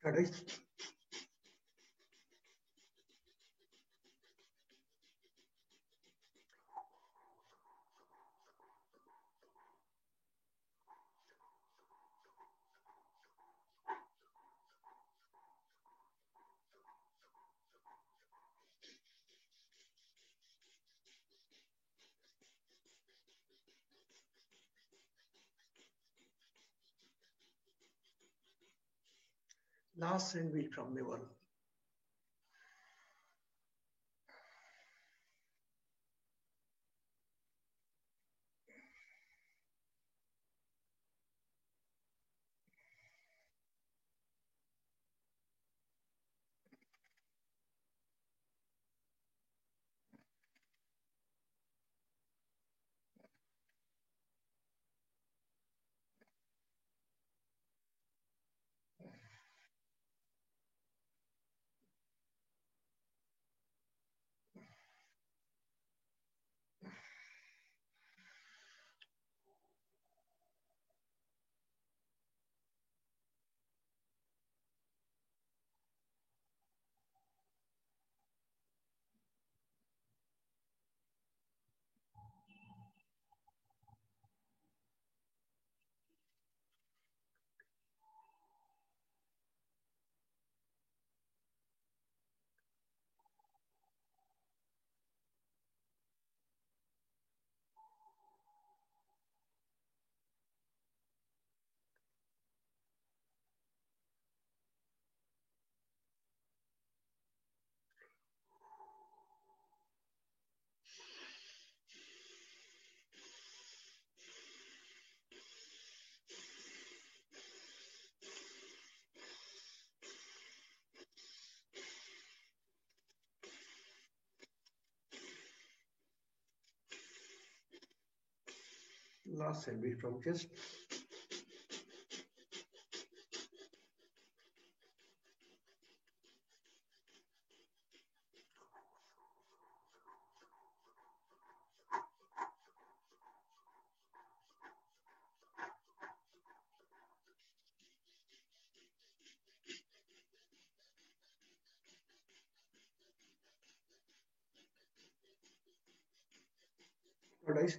Correct. Last sandwich from navel. Last sandwich from chest. crocodiles.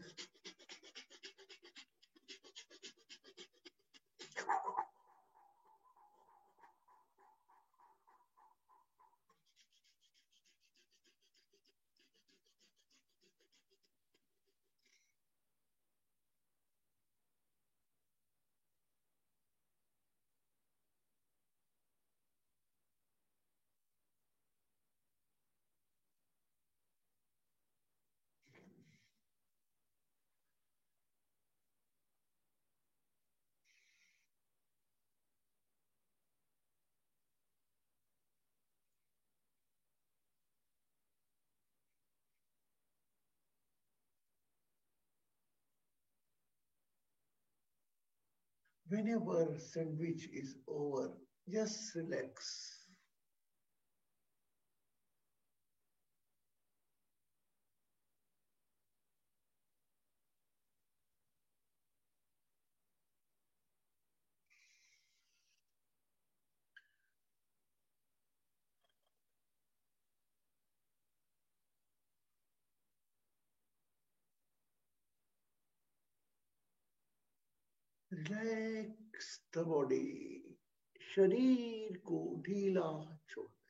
Whenever sandwich is over, just relax. Relax the body. शरीर को ढीला छोड़ दें.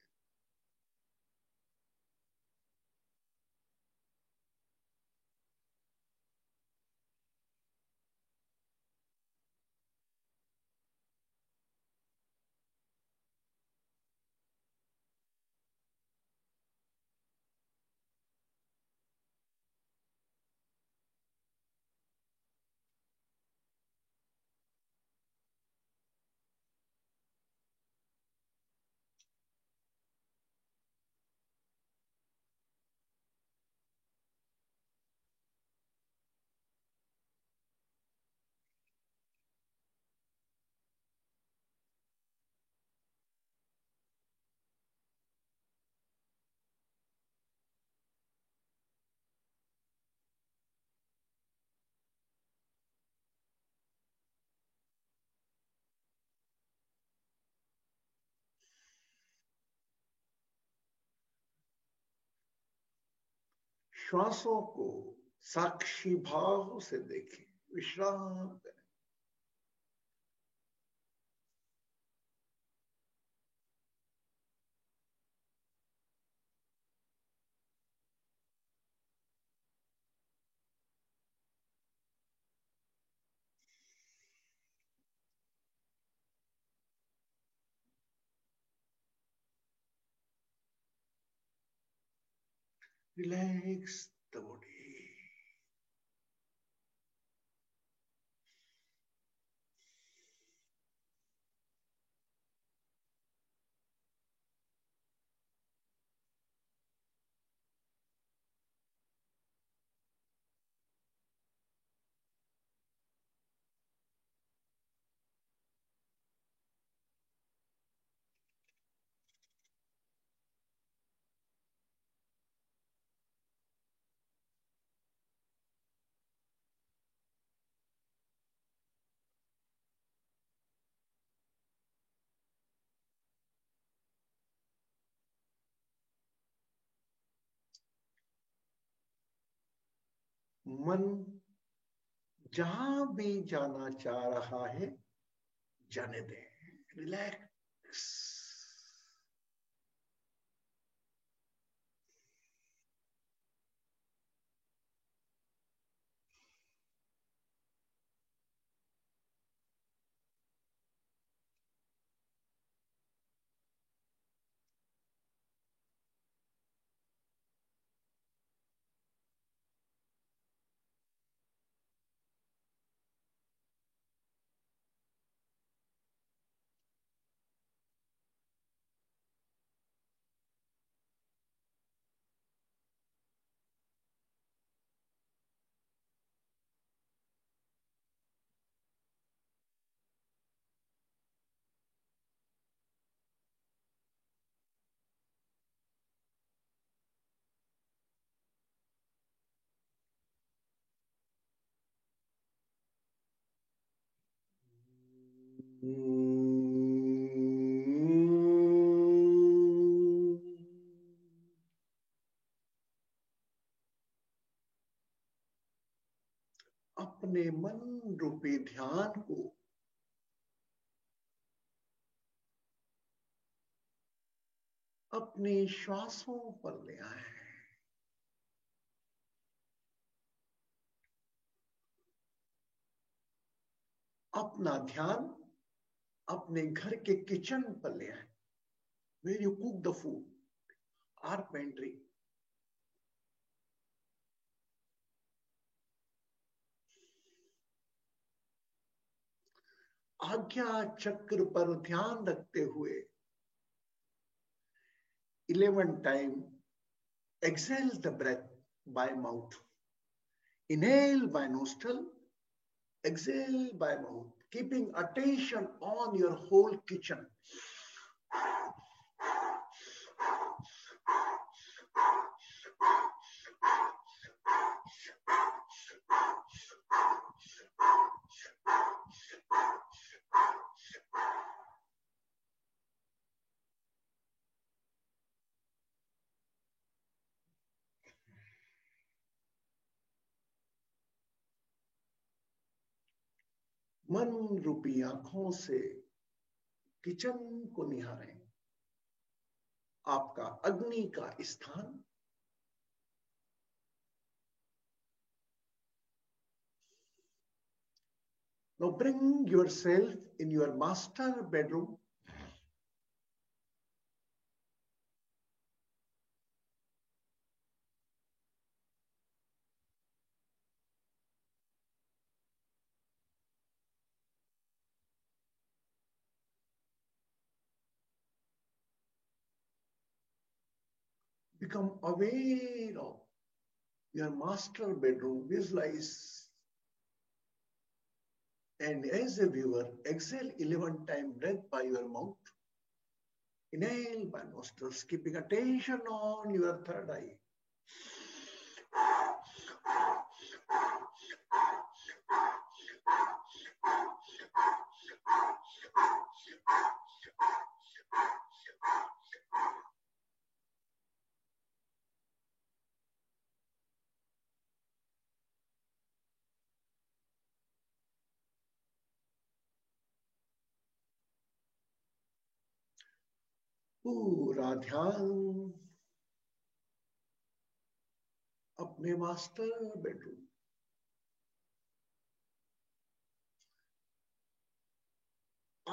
श्वासों को साक्षी भाव से देखें, विश्राम करें. Relax the body. मन जहां भी जाना चाह रहा है, जाने दें. रिलैक्स. अपने मन रूपी ध्यान को अपने श्वासों पर ले आए। अपना ध्यान अपने घर के किचन पर ले आए, where you cook the food, our pantry. आज्ञा चक्र पर ध्यान रखते हुए 11 time exhale the breath by mouth. Inhale by nostril, exhale by mouth, keeping attention on your whole kitchen. मन रूपी आंखों से किचन को निहारें, आपका अग्नि का स्थान। Now bring yourself in your master bedroom. Become aware of your master bedroom. Visualize. And as a viewer, exhale 11 times breath by your mouth. Inhale by nostrils, keeping attention on your third eye. पूरा ध्यान अपने master bedroom,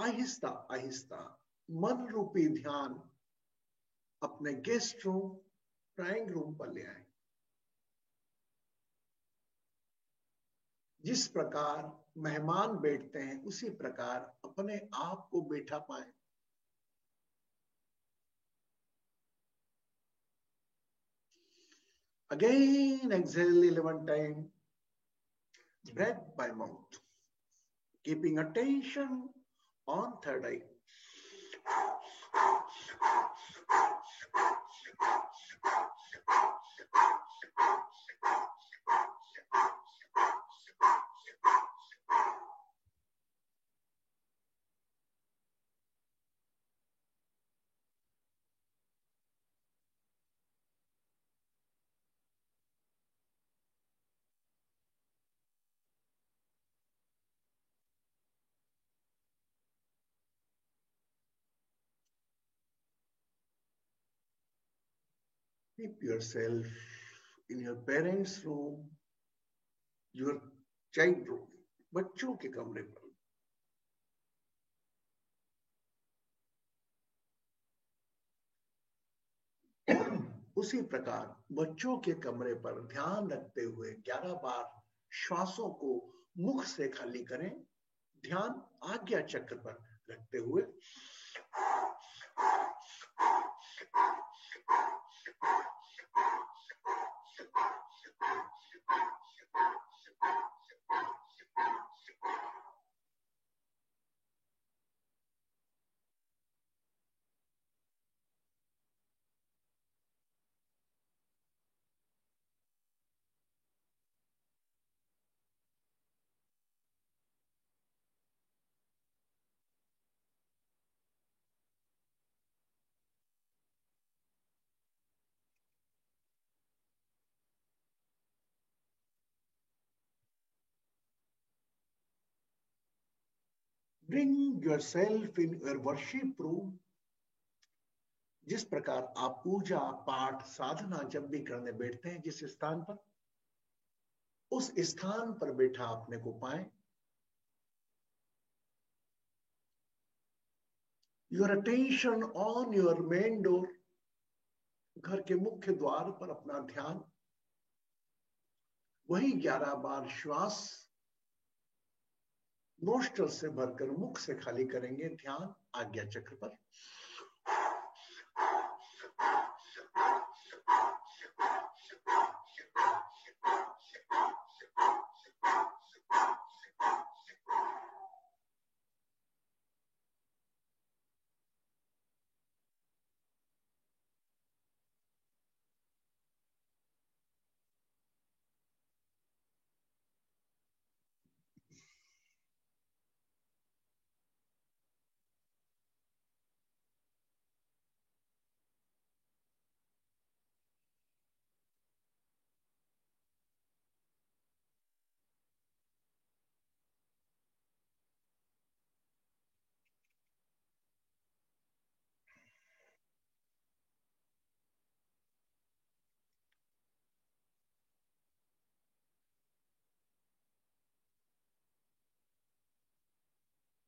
Aahista Aahista मन रूपी ध्यान अपने guest room, drawing room पर ले आए। जिस प्रकार मेहमान बैठते हैं उसी प्रकार अपने आप को बैठा पाए। Again, exhale 11 times, breath by mouth, keeping attention on third eye. Keep yourself in your parents' room, your child room, बच्चों के कमरे पर। उसी प्रकार बच्चों के कमरे पर ध्यान रखते हुए 11 बार श्वासों को मुख से खाली करें। ध्यान आज्ञा चक्र पर रखते हुए Bring yourself in your worship room. जिस प्रकार आप पूजा पाठ साधना जब भी करने बैठते हैं जिस स्थान पर, उस स्थान पर बैठा अपने को पाए. Your attention on your main door. घर के मुख्य द्वार पर अपना ध्यान. वही 11 बार श्वास नोस्ट्रल से भरकर मुख से खाली करेंगे. ध्यान आज्ञा चक्र पर.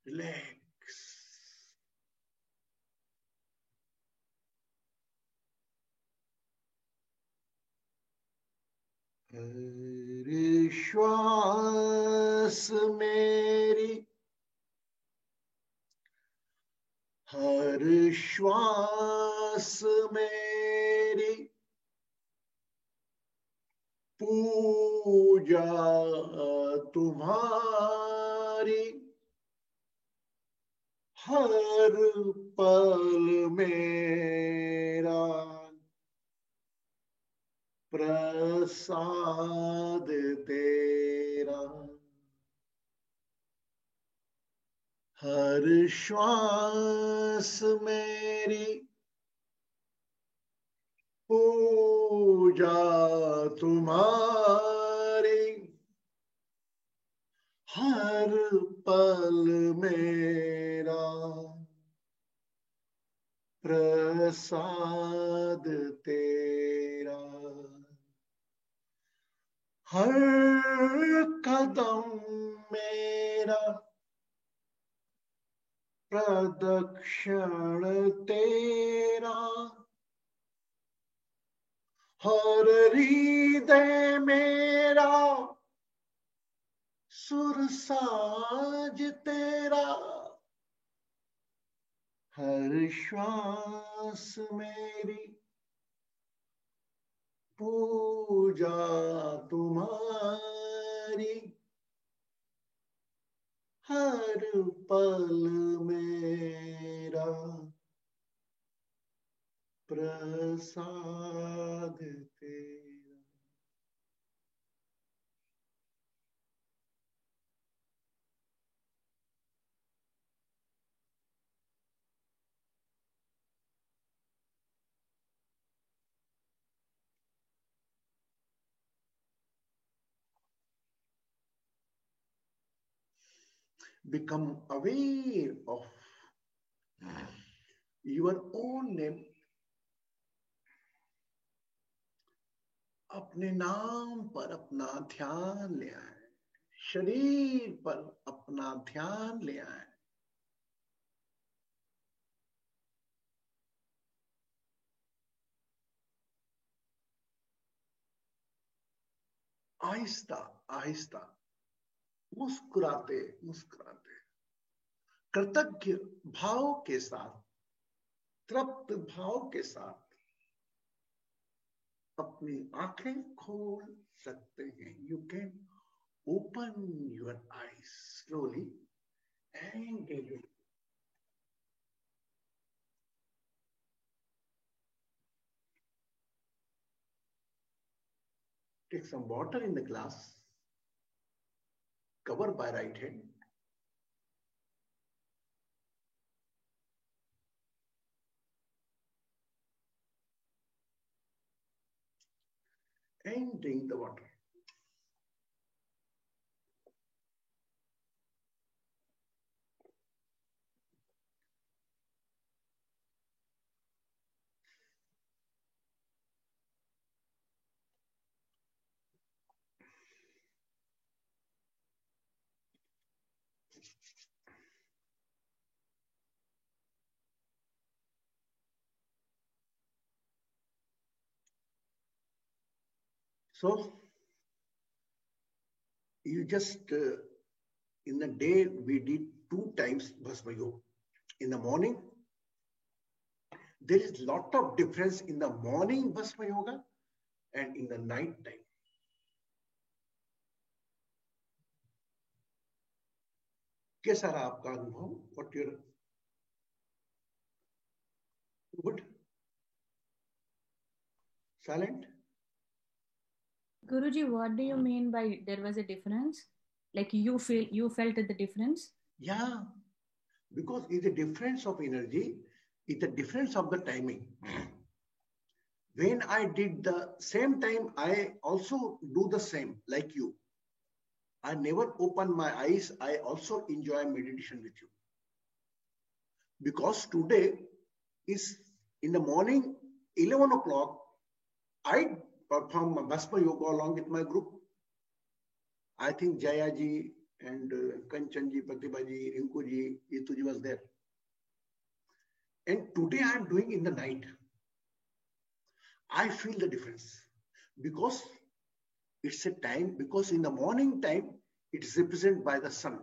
Relax. हर श्वास मेरी, हर श्वास मेरी पूजा तुम्हारी. हर पल मेरा प्रसाद तेरा. हर श्वास मेरी पूजा तुम्हारी. हर पल मेरा प्रसाद तेरा. हर कदम मेरा प्रदक्षिण तेरा. हर हृदय मेरा सुरसाज तेरा. हर श्वास मेरी पूजा तुम्हारी. हर पल मेरा प्रसाद तेरा. Become aware of your own name. अपने नाम पर अपना ध्यान ले आए. शरीर पर अपना ध्यान ले आए. आहिस्ता आहिस्ता मुस्कुराते मुस्कुराते कृतज्ञ भाव के साथ, तृप्त भाव के साथ अपनी आंखें खोल सकते हैं. You can open your eyes slowly and take some water in the glass, cover by right hand. And drink the water. So you just in the day we did 2 times Bhasma Yoga. In the morning, there is lot of difference in the morning Bhasma Yoga and in the night time. कैसा रहा आपका अनुभव? What your good? Silent? Guruji, what do you mean by there was a difference? Like you felt the difference? Yeah, because it's a difference of energy, it's a difference of the timing. When I did the same time, I also do the same like you. I never open my eyes. I also enjoy meditation with you. Because today is in the morning, 11 o'clock, I perform Bhasma Yoga along with my group. I think Jaya ji and Kanchan ji, Pratibha ji, Rinku ji, Itu ji was there. And today I am doing in the night. I feel the difference because it's a time, because in the morning time, it is represented by the sun.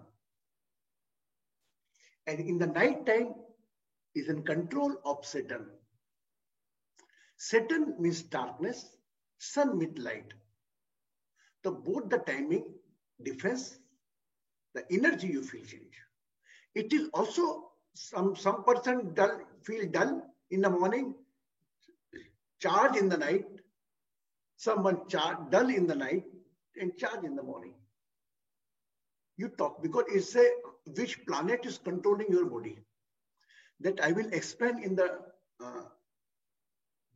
And in the night time, is in control of Saturn. Saturn means darkness, sun means light. So both the timing difference, the energy you feel change. It is also some person feel dull in the morning, charge in the night, someone dull in the night and charge in the morning. You talk because it's a which planet is controlling your body. That I will explain in the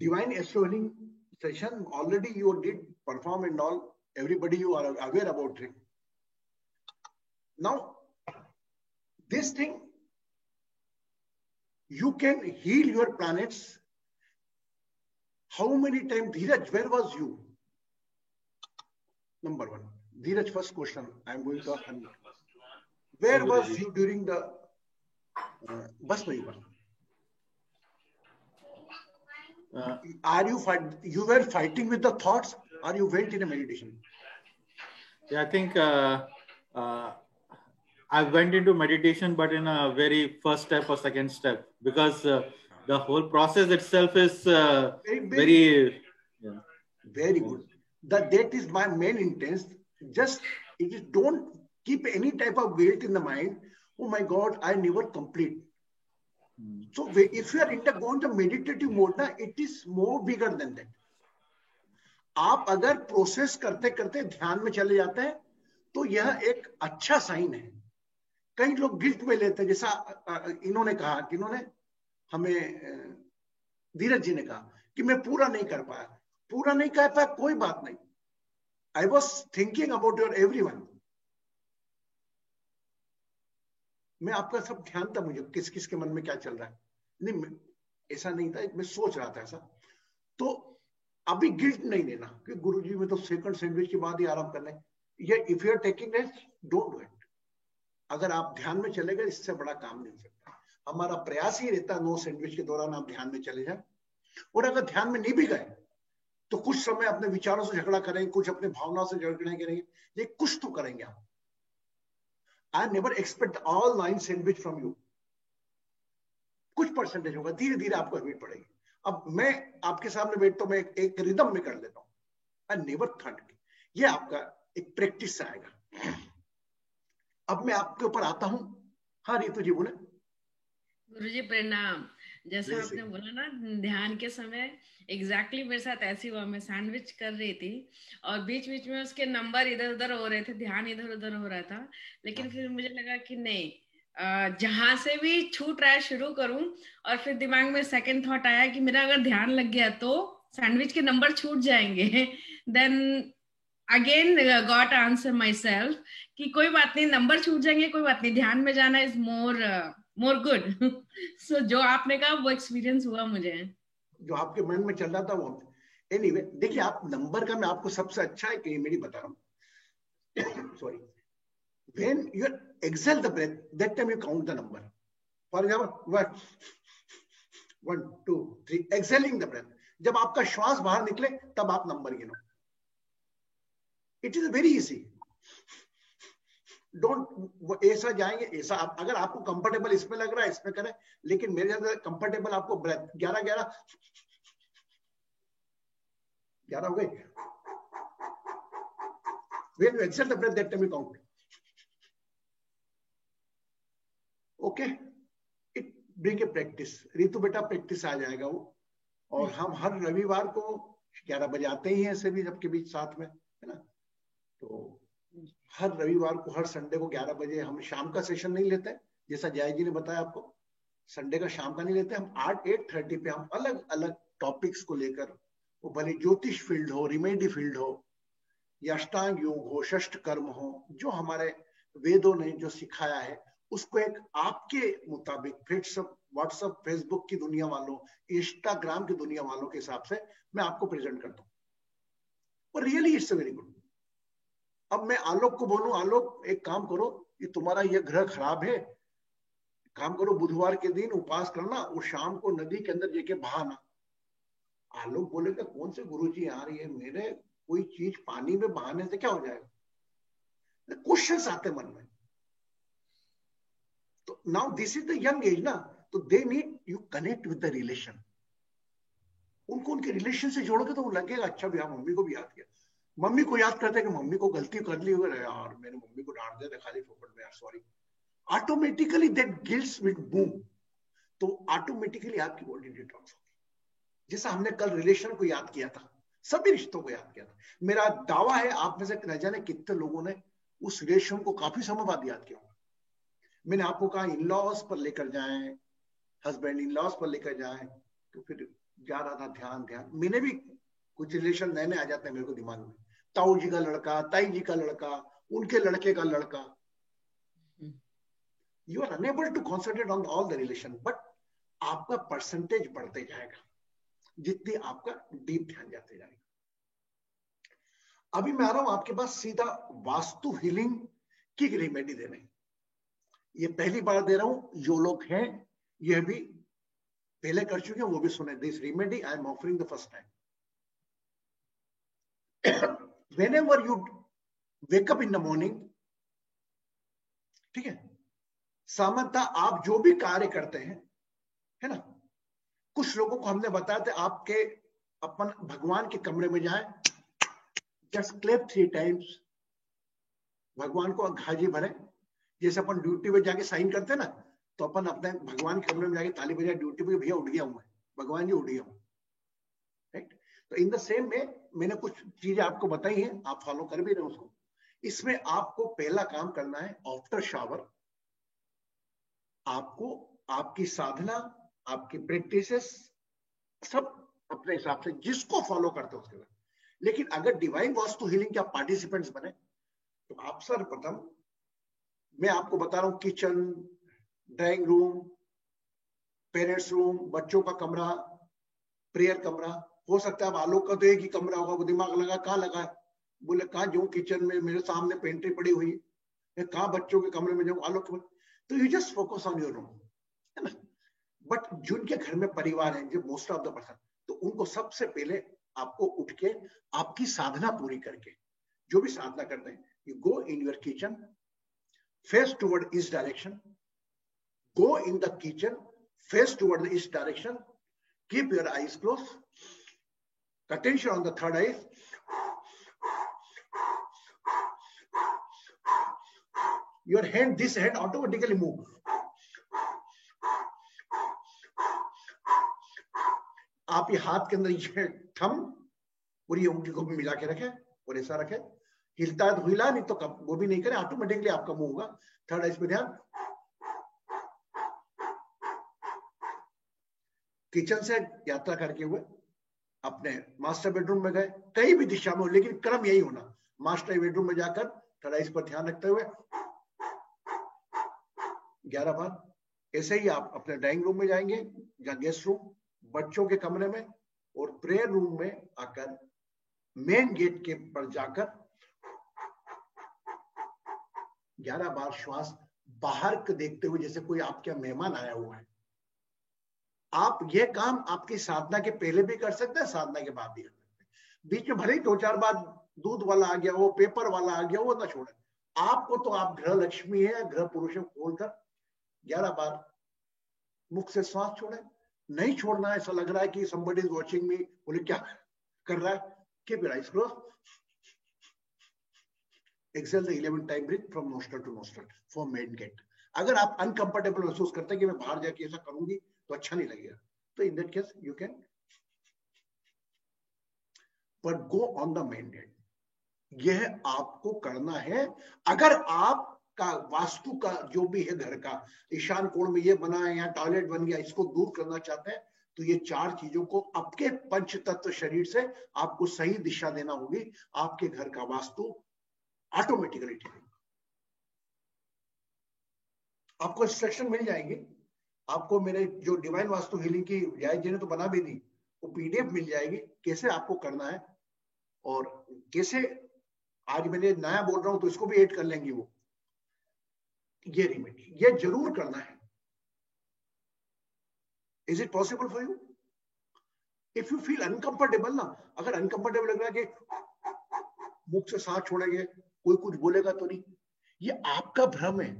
Divine Astro Healing session. Already you did perform and all. Everybody you are aware about it. Now, this thing, you can heal your planets. How many times, Dheeraj, where was you? Number one. Dheeraj, first question. I'm going to ask you. Where was you during the Bhasma Yoga? Are you were fighting with the thoughts or you went in a meditation? Yeah, I think I went into meditation, but in a very first step or second step, because the whole process itself is very good. That is my main intent. Just don't keep any type of guilt in the mind. Oh my God, I never complete. So if you are going to meditative mode, it is more bigger than that. आप अगर process करते करते ध्यान में चले जाते हैं तो यह एक अच्छा साइन है. कई लोग गिल्ट में लेते हैं, जैसा इन्होंने कहा कि इन्होंने हमें धीरज जी ने कहा कि मैं पूरा नहीं कर पाया, कोई बात नहीं. I was thinking about your everyone. मैं आपका सब ध्यान था, मुझे किस किस के मन में क्या चल रहा है. नहीं, ऐसा नहीं था, मैं सोच रहा था ऐसा. तो अभी गिल्ट नहीं लेना कि गुरुजी में तो सेकंड सैंडविच के बाद ही आराम करना है. ये if you are taking rest, don't do it. अगर आप ध्यान में चले गए, इससे बड़ा काम नहीं सकता. हमारा प्रयास ही रहता है 9 सैंडविच के दौरान आप ध्यान में चले जाए. और अगर ध्यान में नहीं भी गए तो कुछ समय अपने विचारों से झगड़ा करेंगे, कुछ अपने भावनाओं से झगड़ा करेंगे, ये कुछ तो करेंगे आप. I never expect all 9 sandwich from you. कुछ परसेंटेज होगा, धीरे धीरे आपको हैबिट पड़ेगी. अब मैं आपके सामने बैठता हूं, मैं एक रिदम में कर लेता हूं. I never thought. ये आपका एक प्रैक्टिस से आएगा. अब मैं आपके ऊपर आता हूं. हाँ रितु जी बोले. गुरुजी प्रणाम. जैसा आपने बोला ना, ध्यान के समय एग्जैक्टली मेरे साथ ऐसी हुआ. मैं सैंडविच कर रही थी और बीच बीच में उसके नंबर इधर उधर हो रहे थे, ध्यान इधर उधर हो रहा था. लेकिन फिर मुझे लगा कि नहीं, जहां से भी छूट रहा है शुरू करूं. और फिर दिमाग में सेकंड थॉट आया कि मेरा अगर ध्यान लग गया तो सैंडविच के नंबर छूट जाएंगे. Then again got answer myself कि कोई बात नहीं, नंबर छूट जाएंगे, कोई बात नहीं, ध्यान में जाना इज मोर गुड. सो जो आपने कहा वो एक्सपीरियंस हुआ मुझे, जो आपके मन में चल रहा था वो. एनीवे, देखिए आप नंबर का मैं आपको सबसे अच्छा है कि मेरी बता रहा हूँ. Sorry, when you exhale the breath, that time you count the number. For example, 1, 2, 3, exhaling the breath. जब आपका श्वास बाहर निकले तब आप नंबर गिनो. It is very easy. Don't ऐसा जाएंगे ऐसा. अगर आपको कंफर्टेबल इसमें लग रहा है इसमें करें, लेकिन मेरे ज्यादा कंफर्टेबल आपको ब्रेथ 11 हो गई. When you exhale the breath, that time you count. Okay, it bring a practice. Ritu बेटा प्रैक्टिस आ जाएगा वो. और हम हर रविवार को 11 बजे आते ही हैं सभी सबके बीच साथ में, है ना. तो हर रविवार को, हर संडे को 11 बजे हम शाम का सेशन नहीं लेते, जैसा जय जी ने बताया आपको. संडे का शाम का नहीं लेते हम. 8:30 पे हम अलग अलग टॉपिक्स को लेकर, वो भले ज्योतिष फील्ड हो, रिमेडी फील्ड हो, या अष्टांग योग हो, षष्ठ कर्म हो, जो हमारे वेदों ने जो सिखाया है उसको एक आपके मुताबिक व्हाट्सएप, फेसबुक की दुनिया वालों, इंस्टाग्राम की दुनिया वालों के हिसाब से मैं आपको प्रेजेंट करता हूँ. और रियली इट्स वेरी गुड. अब मैं आलोक को बोलूं, आलोक एक काम करो, ये तुम्हारा ये ग्रह खराब है, काम करो बुधवार के दिन उपवास करना और शाम को नदी के अंदर जाके बहाना. आलोक बोलेगा कौन से गुरुजी आ रही है, मेरे कोई चीज पानी में बहाने से क्या हो जाएगा. क्वेश्चंस आते मन में. तो now this is the young age ना, तो they need you connect with the relation. उनको उनके रिलेशन से जोड़ोगे तो वो लगेगा अच्छा भी, हाँ मम्मी को भी याद किया. मम्मी को याद करते हैं कि मम्मी को गलती कर ली हो यार, मैंने मम्मी को डांट दिया था खाली फोकट में यार, sorry. Automatically that guilt will boom. तो ऑटोमेटिकली आपकी बॉडी डिटॉक्स होगी. जैसा हमने कल रिलेशन को याद किया था, सभी रिश्तों को याद किया था. मेरा दावा है आप में से न जाने कितने लोगों ने उस रिलेशन को काफी समय बाद याद किया. मैंने आपको कहा इन लॉज पर लेकर जाएं, हस्बैंड इन लॉज पर लेकर जाएं, तो फिर जा रहा था ध्यान. मैंने भी कुछ रिलेशन नए नए आ जाते हैं मेरे को दिमाग में. ताऊ जी का लड़का, ताई जी का लड़का, उनके लड़के का लड़का. You are unable to concentrate on all the relation, but आपका परसेंटेज बढ़ते जाएगा जितनी आपका डीप ध्यान जाते जाएगा. अभी मैं आ रहा हूं आपके पास सीधा वास्तु हीलिंग की रेमेडी देने. ये पहली बार दे रहा हूं. जो लोग हैं ये भी पहले कर चुके हैं वो भी सुने. This remedy I am offering the first time. Whenever you wake up in the morning, ठीक है, सामान्यतः आप जो भी कार्य करते हैं, है ना, कुछ लोगों को हमने बताया था आपके अपन भगवान के कमरे में जाएं, जस्ट क्लैप 3 टाइम्स, भगवान को घाजी भरे. जैसे अपन ड्यूटी पे जाके साइन करते हैं ना, तो अपन अपने भगवान के कमरे में जाके ताली बजाए ड्यूटी पे, भैया उठ गया हूं मैं, भगवान जी उठ गया हूं. राइट. तो इन द सेम में मैंने कुछ चीजें आपको बताई हैं, आप फॉलो कर भी रहे हो उसको. इसमें आपको पहला काम करना है, आफ्टर शावर आपको आपकी साधना, आपकी प्रैक्टिसेस सब अपने हिसाब से जिसको फॉलो करते हो उसके बाद. लेकिन अगर डिवाइन वास्तु हीलिंग के आप पार्टिसिपेंट्स बने तो आप सर्वप्रथम, मैं आपको बता रहा हूं, kitchen, drawing room, parents room, बच्चों का कमरा, प्रेयर कमरा. हो सकता है अब आलोक का तो एक ही कमरा होगा, वो दिमाग लगा कहाँ लगा है, बोले कहाँ जाऊं, किचन में मेरे सामने पेंट्री पड़ी हुई है, कहाँ बच्चों के कमरे में जाऊं, आलोक. तो you just focus on your room, है ना. बट जिनके घर में परिवार है, जो मोस्ट ऑफ द पर्सन, तो उनको सबसे पहले आपको उठ के आपकी साधना पूरी करके, जो भी साधना करते हैं, you go in your kitchen, face toward east direction, go in the kitchen, face toward the east direction, keep your eyes close, attention on the third eye, your hand, this hand automatically move. आप ये हाथ के अंदर ये थम और ये उंगली को भी मिला के रखें और ऐसा रखें. हिलता है तो हिला, नहीं तो वो भी नहीं करे, ऑटोमेटिकली आपका मुंह होगा. थर्ड आई पे ध्यान. किचन से यात्रा करके हुए अपने मास्टर बेडरूम में गए, कहीं भी दिशा में हो, लेकिन क्रम यही होना, मास्टर बेडरूम में जाकर थर्ड आई पर ध्यान रखते हुए 11 बार. ऐसे ही आप अपने ड्राइंग रूम में जाएंगे या गेस्ट रूम, बच्चों के कमरे में, और प्रेयर रूम में आकर मेन गेट के पर जाकर 11 बार श्वास बाहर को देखते हुए, जैसे कोई आपके मेहमान आया हुआ है। आप ये काम आपकी साधना के पहले भी कर सकते हैं, साधना के बाद भी कर सकते हैं। बीच में भले ही 2-4 बार दूध वाला आ गया हो, पेपर वाला आ गया हो, ना छोड़े। आपको तो आप ग्रह लक्ष्मी है, ग्रह पुरुष खोलकर 11 बार मुख से श्वास छोड़े। नहीं छोड़ना, ऐसा लग रहा है कि somebody is watching me, बोले क्या कर रहा है, keep your eyes closed. Exhale the 11 time breath from nostril to nostril for main gate. अगर आप अनकंफर्टेबल महसूस करते हैं कि मैं बाहर जाके ऐसा करूंगी तो अच्छा नहीं लगेगा, तो in that case you can, but go on the main gate. यह आपको करना है। अगर आपका वास्तु का जो भी है, घर का ईशान कोण में ये बना है, यहाँ टॉयलेट बन गया, इसको दूर करना चाहते हैं, तो ये 4 चीजों को आपके पंच तत्व शरीर से आपको सही दिशा देना होगी। आपके घर का वास्तु ऑटोमेटिकली ठीक है। आपको इंस्ट्रक्शन मिल जाएंगे। आपको मेरे जो डिवाइन वास्तु हीलिंग की जय जी ने तो बना भी दी, वो पीडीएफ मिल जाएगी कैसे आपको करना है, और कैसे आज मैंने नया बोल रहा हूं तो इसको भी ऐड कर लेंगे। वो ये रिमेडी ये जरूर करना है। Is it possible for you? If you feel uncomfortable ना, अगर अनकंफर्टेबल लग रहा है कि मुख से सांस छोड़ेंगे, कोई कुछ बोलेगा तो नहीं, ये आपका भ्रम है।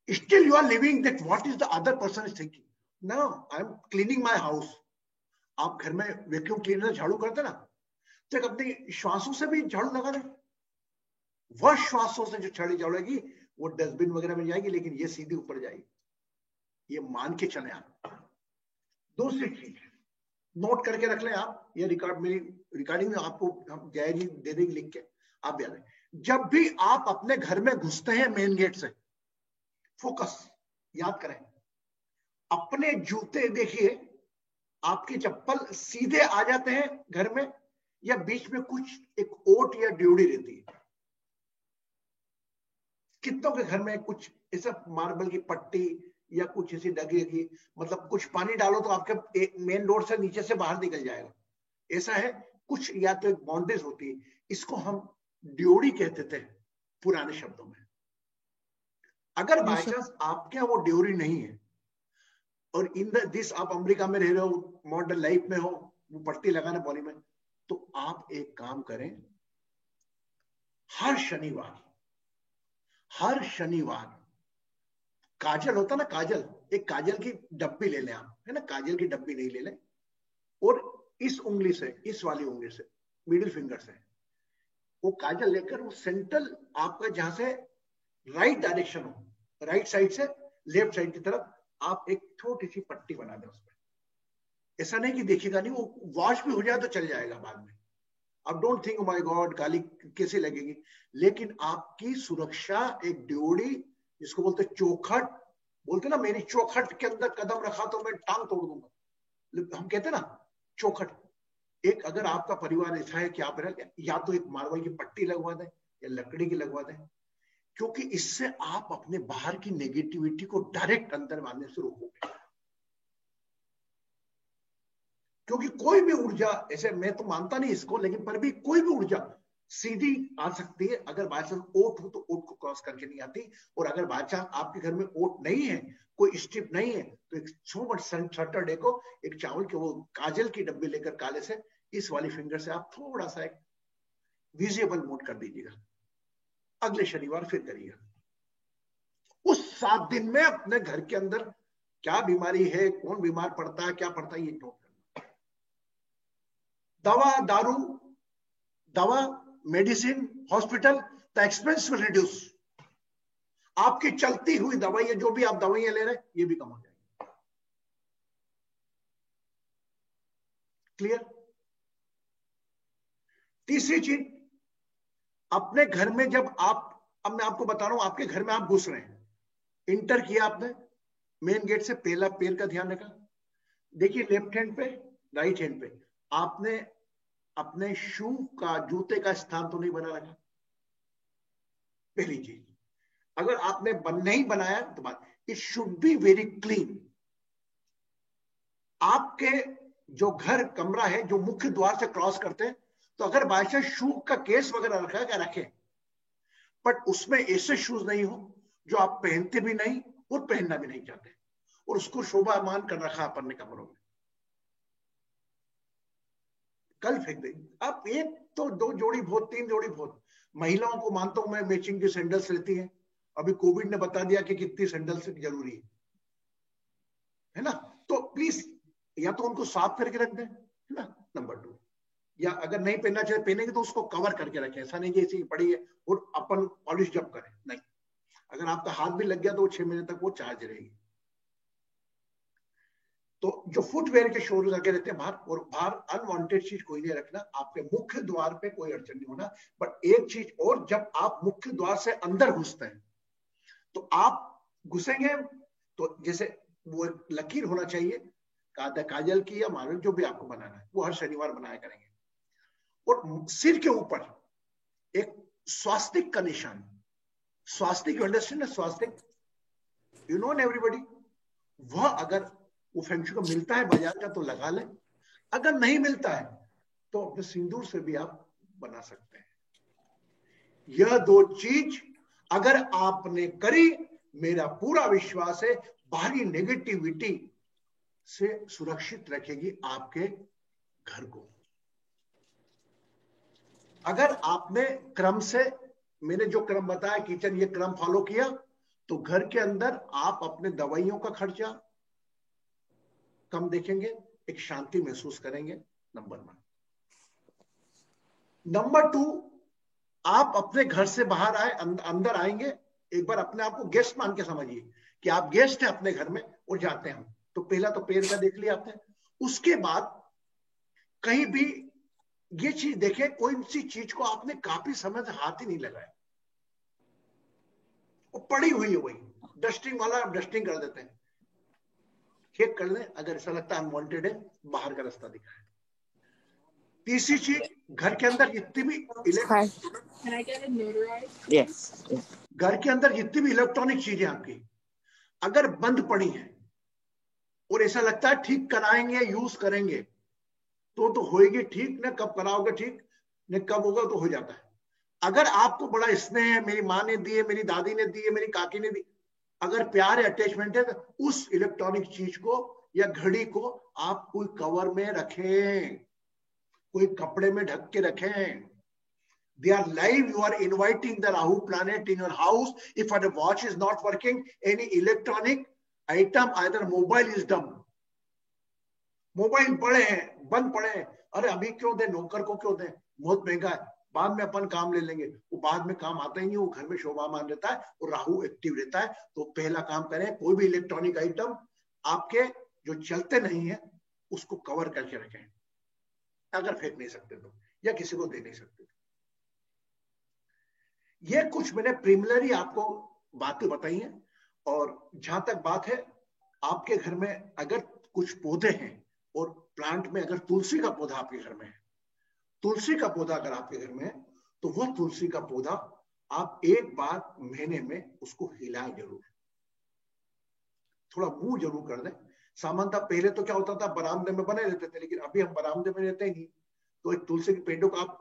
Still you are living that what is the other person is thinking. Now I am cleaning my house. आप घर में वैक्यूम क्लीनर झाड़ू करते ना, तो अपनी श्वासों से भी झाड़ू लगा दे। वह श्वासों से जो छड़ी झाड़ेगी वो डस्टबिन वगैरह में जाएगी, लेकिन ये सीधी ऊपर जाएगी। ये मान के चले आप। दूसरी चीज नोट करके रख लें आप, ये रिकॉर्ड मेरी रिकॉर्डिंग में आपको हम जय जी दे देंगे लिख के, आप याद रखें। जब भी आप अपने घर में घुसते हैं मेन गेट से, फोकस याद करें, अपने जूते देखिए, आपकी चप्पल सीधे आ जाते हैं घर में, या बीच में कुछ एक ओट या ड्यूडी रहती है। कितनों के घर में कुछ ऐसा मार्बल की पट्टी या कुछ ऐसी डगी, मतलब कुछ पानी डालो तो आपके मेन डोर से नीचे से बाहर निकल जाएगा, ऐसा है कुछ, या तो एक बाउंड्रीज होती है। इसको हम ड्यूडी कहते थे पुराने शब्दों में। अगर बाय चांस आपके यहाँ वो ड्यूरी नहीं है, और इन दिस आप अमेरिका में रह रहे हो, मॉडर्न लाइफ में हो, वो पट्टी लगाना बॉडी में, तो आप एक काम करें, हर शनिवार काजल होता ना, काजल, एक काजल की डब्बी ले लें आप, है ना, काजल की डब्बी नहीं ले लें, और इस उंगली से, इस वाली उंगली से, मिडिल फिंगर से वो काजल लेकर, वो सेंट्रल आपका जहां से राइट डायरेक्शन हो, राइट साइड से लेफ्ट साइड की तरफ, आप एक छोटी सी पट्टी बना दें उसमें। ऐसा नहीं कि देखिएगा नहीं, वो वॉश भी हो जाए तो चल जाएगा बाद में। अब डोंट थिंक माय गॉड काली कैसे लगेगी, लेकिन आपकी सुरक्षा एक ड्योड़ी, जिसको बोलते चौखट, बोलते ना मेरी चौखट के अंदर कदम रखा तो मैं टांग तोड़ दूंगा, हम कहते ना चौखट। एक अगर आपका परिवार ऐसा है कि आप या तो एक मार्बल की पट्टी लगवा दें या लकड़ी की लगवा दें, क्योंकि इससे आप अपने बाहर की नेगेटिविटी को डायरेक्ट अंदर मारने से रोकोगे। क्योंकि कोई भी ऊर्जा, ऐसे मैं तो मानता नहीं इसको, लेकिन पर भी कोई भी ऊर्जा सीधी आ सकती है। अगर बाय चांस ओट हो तो ओट को क्रॉस करके नहीं आती, और अगर बाय चांस आपके घर में ओट नहीं है, कोई स्ट्रिप नहीं है, तो एक सैटरडे को एक चावल के वो काजल की डब्बी लेकर काले से इस वाली फिंगर से आप थोड़ा सा एक विजिबल मोड कर दीजिएगा। अगले शनिवार फिर करिएगा। उस 7 दिन में अपने घर के अंदर क्या बीमारी है, कौन बीमार पड़ता है, क्या पड़ता है, ये नोट करना। दवा, medicine, hospital, the expense will reduce. आपकी चलती हुई दवाइयां, जो भी आप दवाइयां ले रहे हैं, ये भी कम हो जाएगी। क्लियर? तीसरी चीज, अपने घर में जब अब मैं आपको बता रहा हूं, आपके घर में आप घुस रहे हैं, इंटर किया आपने मेन गेट से, पहला पैर का ध्यान रखा। देखिए लेफ्ट हैंड पे, राइट हैंड पे आपने अपने शू का, जूते का स्थान तो नहीं बना रखा, पहली चीज। अगर आपने नहीं बनाया तो बात, it should be very clean. आपके जो घर कमरा है, जो मुख्य द्वार से क्रॉस करते हैं, तो अगर बादशाह शू का केस वगैरह रखा है, क्या रखे, बट उसमें ऐसे शूज नहीं हो जो आप पहनते भी नहीं और पहनना भी नहीं चाहते, और उसको शोभामान कर रखा अपन ने कमरों में, कल फेंक देंगे आप। एक तो 2 जोड़ी बहुत, 3 जोड़ी बहुत। महिलाओं को मानता हूं मैं, मैचिंग की सैंडल्स लेती हैं। अभी कोविड ने बता दिया कि कितनी सैंडल्स जरूरी है ना। तो प्लीज या तो उनको साफ करके रख दें, है ना, नंबर 2, या अगर नहीं पहनना चाहे पहनेंगे तो उसको कवर करके रखें। ऐसा नहीं कि ऐसी पड़ी है और अपन पॉलिश जब करें, नहीं। अगर आपका हाथ भी लग गया तो 6 महीने तक वो चार्ज रहेगी। तो जो फुटवेयर के शोरूम लगे रहते हैं बाहर, और बाहर अनवांटेड चीज कोई नहीं रखना। आपके मुख्य द्वार पे कोई अड़चन नहीं होना। बट एक चीज और, जब आप मुख्य द्वार से अंदर घुसते हैं तो आप घुसेंगे तो जैसे वो लकीर होना चाहिए काजल की या मार्बल, जो भी आपको बनाना है, वो हर शनिवार बनाया करेंगे। और सिर के ऊपर एक स्वास्तिक का निशान, swastik, you understand swastik, you know everybody, वह अगर वो फेंगशुई को मिलता है बाजार का तो लगा ले, अगर नहीं मिलता है तो अपने सिंदूर से भी आप बना सकते हैं। यह 2 चीज अगर आपने करी, मेरा पूरा विश्वास है बाहरी नेगेटिविटी से सुरक्षित रखेगी आपके घर को। अगर आपने क्रम से, मैंने जो क्रम बताया किचन, ये क्रम फॉलो किया, तो घर के अंदर आप अपने दवाइयों का खर्चा कम देखेंगे, एक शांति महसूस करेंगे, नंबर 1। नंबर 2, आप अपने घर से बाहर आए, अंदर आएंगे, एक बार अपने आप को गेस्ट मान के समझिए कि आप गेस्ट हैं अपने घर में और जाते हैं हम। तो पहला तो पैर का देख लिया आपने, उसके बाद कहीं भी ये चीज देखें, कोई सी चीज को आपने काफी समय से हाथ ही नहीं लगाया, वो पड़ी हुई है, वही डस्टिंग वाला, आप डस्टिंग कर देते हैं, चेक कर लें। अगर ऐसा लगता है अनवांटेड है, बाहर का रास्ता दिखाएं। तीसरी चीज, घर के अंदर जितनी भी घर के अंदर जितनी भी इलेक्ट्रॉनिक चीजें आपकी अगर बंद पड़ी हैं और ऐसा लगता है ठीक कराएंगे, यूज करेंगे, तो होएगी ठीक, न कब कराओगे ठीक, न कब होगा, तो हो जाता है। अगर आपको बड़ा स्नेह है, मेरी माँ ने दी है, मेरी दादी ने दी है, मेरी काकी ने दी, अगर प्यार है, अटैचमेंट है, तो उस इलेक्ट्रॉनिक चीज को या घड़ी को आप कोई कवर में रखें, कोई कपड़े में ढक के रखें। They are live. You are inviting the Rahu planet in your house. If the watch is not working, any electronic item, either mobile is dumb. Mobile पड़े हैं, बंद पड़े हैं, अरे अभी क्यों दे, नौकर को क्यों दे, बहुत महंगा है, बाद में अपन काम ले लेंगे। वो बाद में काम आता ही नहीं, वो घर में शोभामान रहता है और राहु एक्टिव रहता है। तो पहला काम करें, कोई भी इलेक्ट्रॉनिक आइटम आपके जो चलते नहीं है उसको कवर करके रखें, अगर फेंक नहीं सकते तो, या किसी को दे नहीं सकते तो। ये कुछ मैंने प्रीलिमिनरी आपको बातें बताई हैं। और जहां तक बात है, आपके घर में अगर कुछ पौधे हैं और प्लांट में अगर तुलसी का पौधा आपके घर में है, तुलसी का पौधा अगर आपके घर में है, तो वह तुलसी का पौधा आप एक बार महीने में उसको हिलाएं जरूर, थोड़ा मूव जरूर कर दें। सामान्यतः पहले तो क्या होता था, बरामदे में बने रहते थे, लेकिन अभी हम बरामदे में रहते ही नहीं। तो एक तुलसी के पेड़ों को आप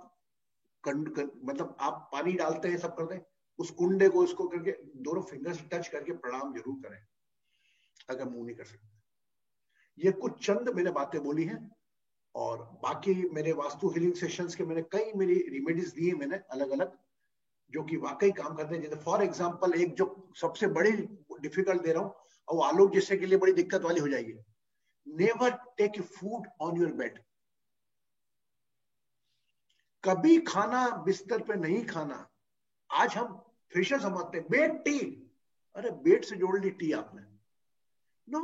मतलब आप पानी डालते हैं, सब करते हैं, उस कुंडे को इसको करके दोनों फिंगर से टच करके प्रणाम जरूर करें, अगर मुंह नहीं कर सकते। ये कुछ चंद मैंने बातें बोली हैं, और बाकी मेरे वास्तु हीलिंग सेशंस के मैंने कई मेरी रेमेडीज दी है मैंने अलग अलग, जो कि वाकई काम करते हैं। जैसे फॉर एग्जांपल एक जो सबसे बड़ी डिफिकल्ट दे रहा हूं, और वो आलोक जैसे के लिए बड़ी दिक्कत वाली हो जाएगी, never take food on your bed. कभी खाना बिस्तर पे नहीं खाना। आज हम फेशियल समझते हैं, बेड टी, अरे बेड से जोड़ ली टी आपने, नो,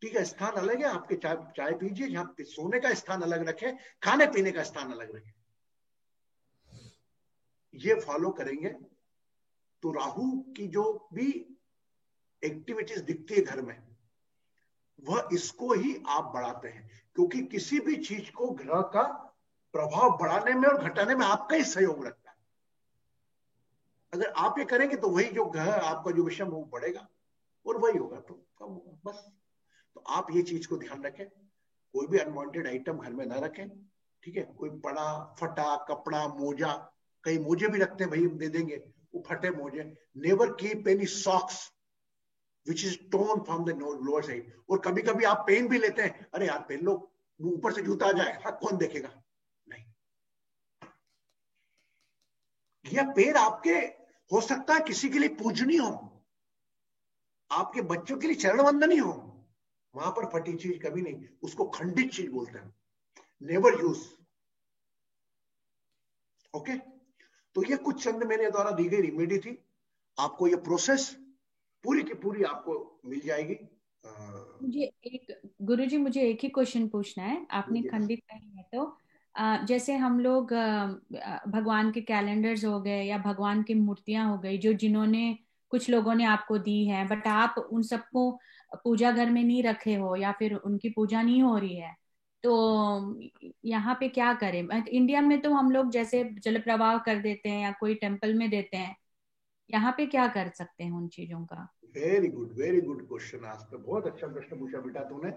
टी का स्थान अलग है, आपके चाय पीजिए, जहां सोने का स्थान अलग रखें, खाने पीने का स्थान अलग रखें। ये फॉलो करेंगे तो राहु की जो भी एक्टिविटीज दिखती है घर में, वह इसको ही आप बढ़ाते हैं, क्योंकि किसी भी चीज को ग्रह का प्रभाव बढ़ाने में और घटाने में आपका ही सहयोग लगता है। अगर आप ये करेंगे तो वही जो ग्रह आपका जो विषम वो बढ़ेगा और वही होगा तो कम होगा, बस। तो आप ये चीज को ध्यान रखें, कोई भी अनवांटेड आइटम घर में ना रखें, ठीक है। कोई बड़ा फटा कपड़ा, मोजा कई मोजे भी रखते हैं, भाई दे देंगे, वो फटे मोजे. Never keep any socks which is tone from the lower side. और कभी कभी आप पेन भी लेते हैं, अरे यार पहन लो, ऊपर से जूता आ जाए, हाँ कौन देखेगा. नहीं, यह पैर आपके हो सकता है किसी के लिए पूजनीय हो, आपके बच्चों के लिए चरण वंदनीय हो, वहां पर फटी चीज कभी नहीं, उसको खंडित चीज बोलते हैं. Never use. ओके, तो ये कुछ चंद मेरे द्वारा दी गई रेमेडी थी. आपको ये प्रोसेस पूरी की पूरी आपको मिल जाएगी. गुरुजी मुझे एक ही क्वेश्चन पूछना है, आपने खंडित नहीं है तो जैसे हम लोग भगवान के कैलेंडर्स हो गए या भगवान की मूर्तियां हो गई जो जिन्होंने कुछ लोगों ने आपको दी है, बट आप उन सबको पूजा घर में नहीं रखे हो या फिर उनकी पूजा नहीं हो रही है, तो यहाँ पे क्या करें? इंडिया में तो हम लोग जैसे जल प्रवाह कर देते हैं या कोई टेम्पल में देते हैं, यहाँ पे क्या कर सकते हैं उन चीजों का? Very good question. आज तो बहुत अच्छा प्रश्न पूछा बेटा तूने.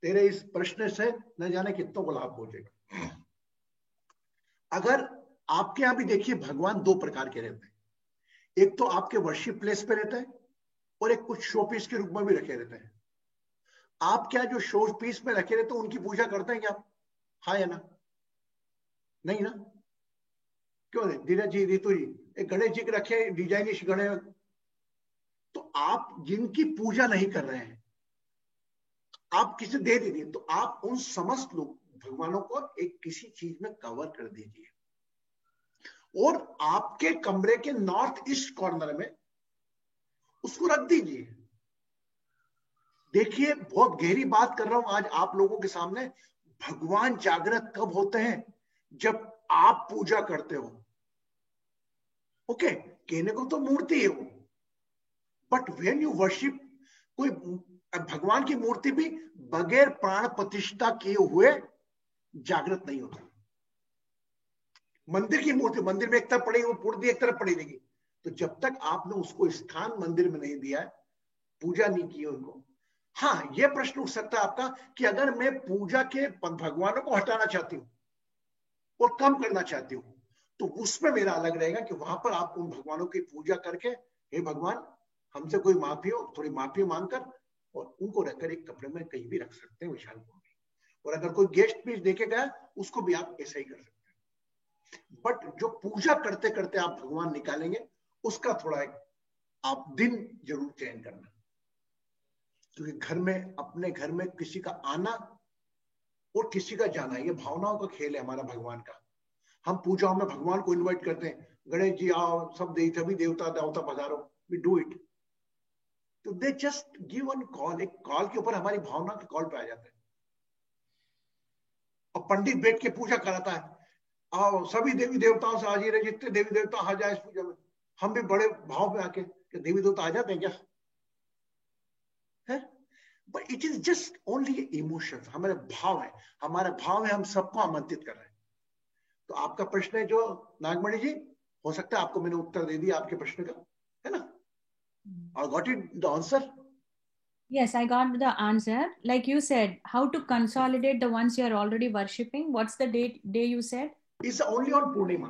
तेरे इस प्रश्न से न जाने कितनों को लाभ पहुंचेगा. अगर आपके यहाँ भी देखिए, भगवान दो प्रकार के रहते हैं. एक तो आपके वर्शिप प्लेस पे रहता है और एक कुछ शो पीस के रूप में भी रखे रहते हैं. आप क्या जो शो पीस में रखे रहते हैं उनकी पूजा करते हैं क्या आप? हाँ या ना? नहीं ना? क्यों नहीं? धीरज जी, रितु जी, एक गणेश जी के रखे डिजाइनिश गणेश, तो आप जिनकी पूजा नहीं कर रहे हैं, आप किसी दे दीजिए, तो आप उन समस्त लोग भगवानों को एक किसी चीज में कवर कर दीजिए और आपके कमरे के नॉर्थ ईस्ट कॉर्नर में उसको रख दीजिए. देखिए, बहुत गहरी बात कर रहा हूं आज आप लोगों के सामने. भगवान जागृत कब होते हैं? जब आप पूजा करते हो. ओके, कहने को तो मूर्ति है वो, बट व्हेन यू वर्शिप, कोई भगवान की मूर्ति भी बगैर प्राण प्रतिष्ठा किए हुए जागृत नहीं होता. मंदिर की मूर्ति मंदिर में एक तरफ पड़ेगी, वो मूर्ति एक तरफ पड़ी रहेगी. तो जब तक आपने उसको स्थान मंदिर में नहीं दिया है, पूजा नहीं की उनको. हाँ, यह प्रश्न उठ सकता है आपका कि अगर मैं पूजा के भगवानों को हटाना चाहती हूँ और कम करना चाहती हूँ, तो उसमें मेरा अलग रहेगा कि वहां पर आप उन भगवानों की पूजा करके, हे भगवान हमसे कोई माफी हो, थोड़ी माफी मांगकर, और उनको रखकर एक कपड़े में कहीं भी रख सकते हैं विशाल में. और अगर कोई गेस्ट पीस देके गया, उसको भी आप ऐसा ही कर सकते हैं. बट जो पूजा करते करते आप भगवान निकालेंगे, उसका थोड़ा एक आप दिन जरूर चयन करना. क्योंकि घर में, अपने घर में किसी का आना और किसी का जाना, ये भावनाओं का खेल है हमारा भगवान का. हम पूजाओं में भगवान को इनवाइट करते हैं, गणेश जी आओ, सब सभी देवता देवता पधारो, वी डू इट. तो they just give one call. एक कॉल के ऊपर हमारी भावना के कॉल पे आ जाते हैं. और पंडित बैठ के पूजा कराता है, आओ सभी देवी देवताओं से हाजिर है, जितने देवी देवता आ जाए इस पूजा में. हम भी बड़े भाव में आके कि देवी देवता आ जाते हैं क्या है? But it is just only emotion. हमारे भाव है, हमारा भाव है, हम सबको आमंत्रित कर रहे हैं. तो आपका प्रश्न है जो नागमणि जी, हो सकता है आपको मैंने उत्तर दे दिया आपके प्रश्न का, है ना? I got it, the answer. Yes, I got the answer. Like you said, how to consolidate the ones you are already worshipping. What's the day you said? It's only on Purnima.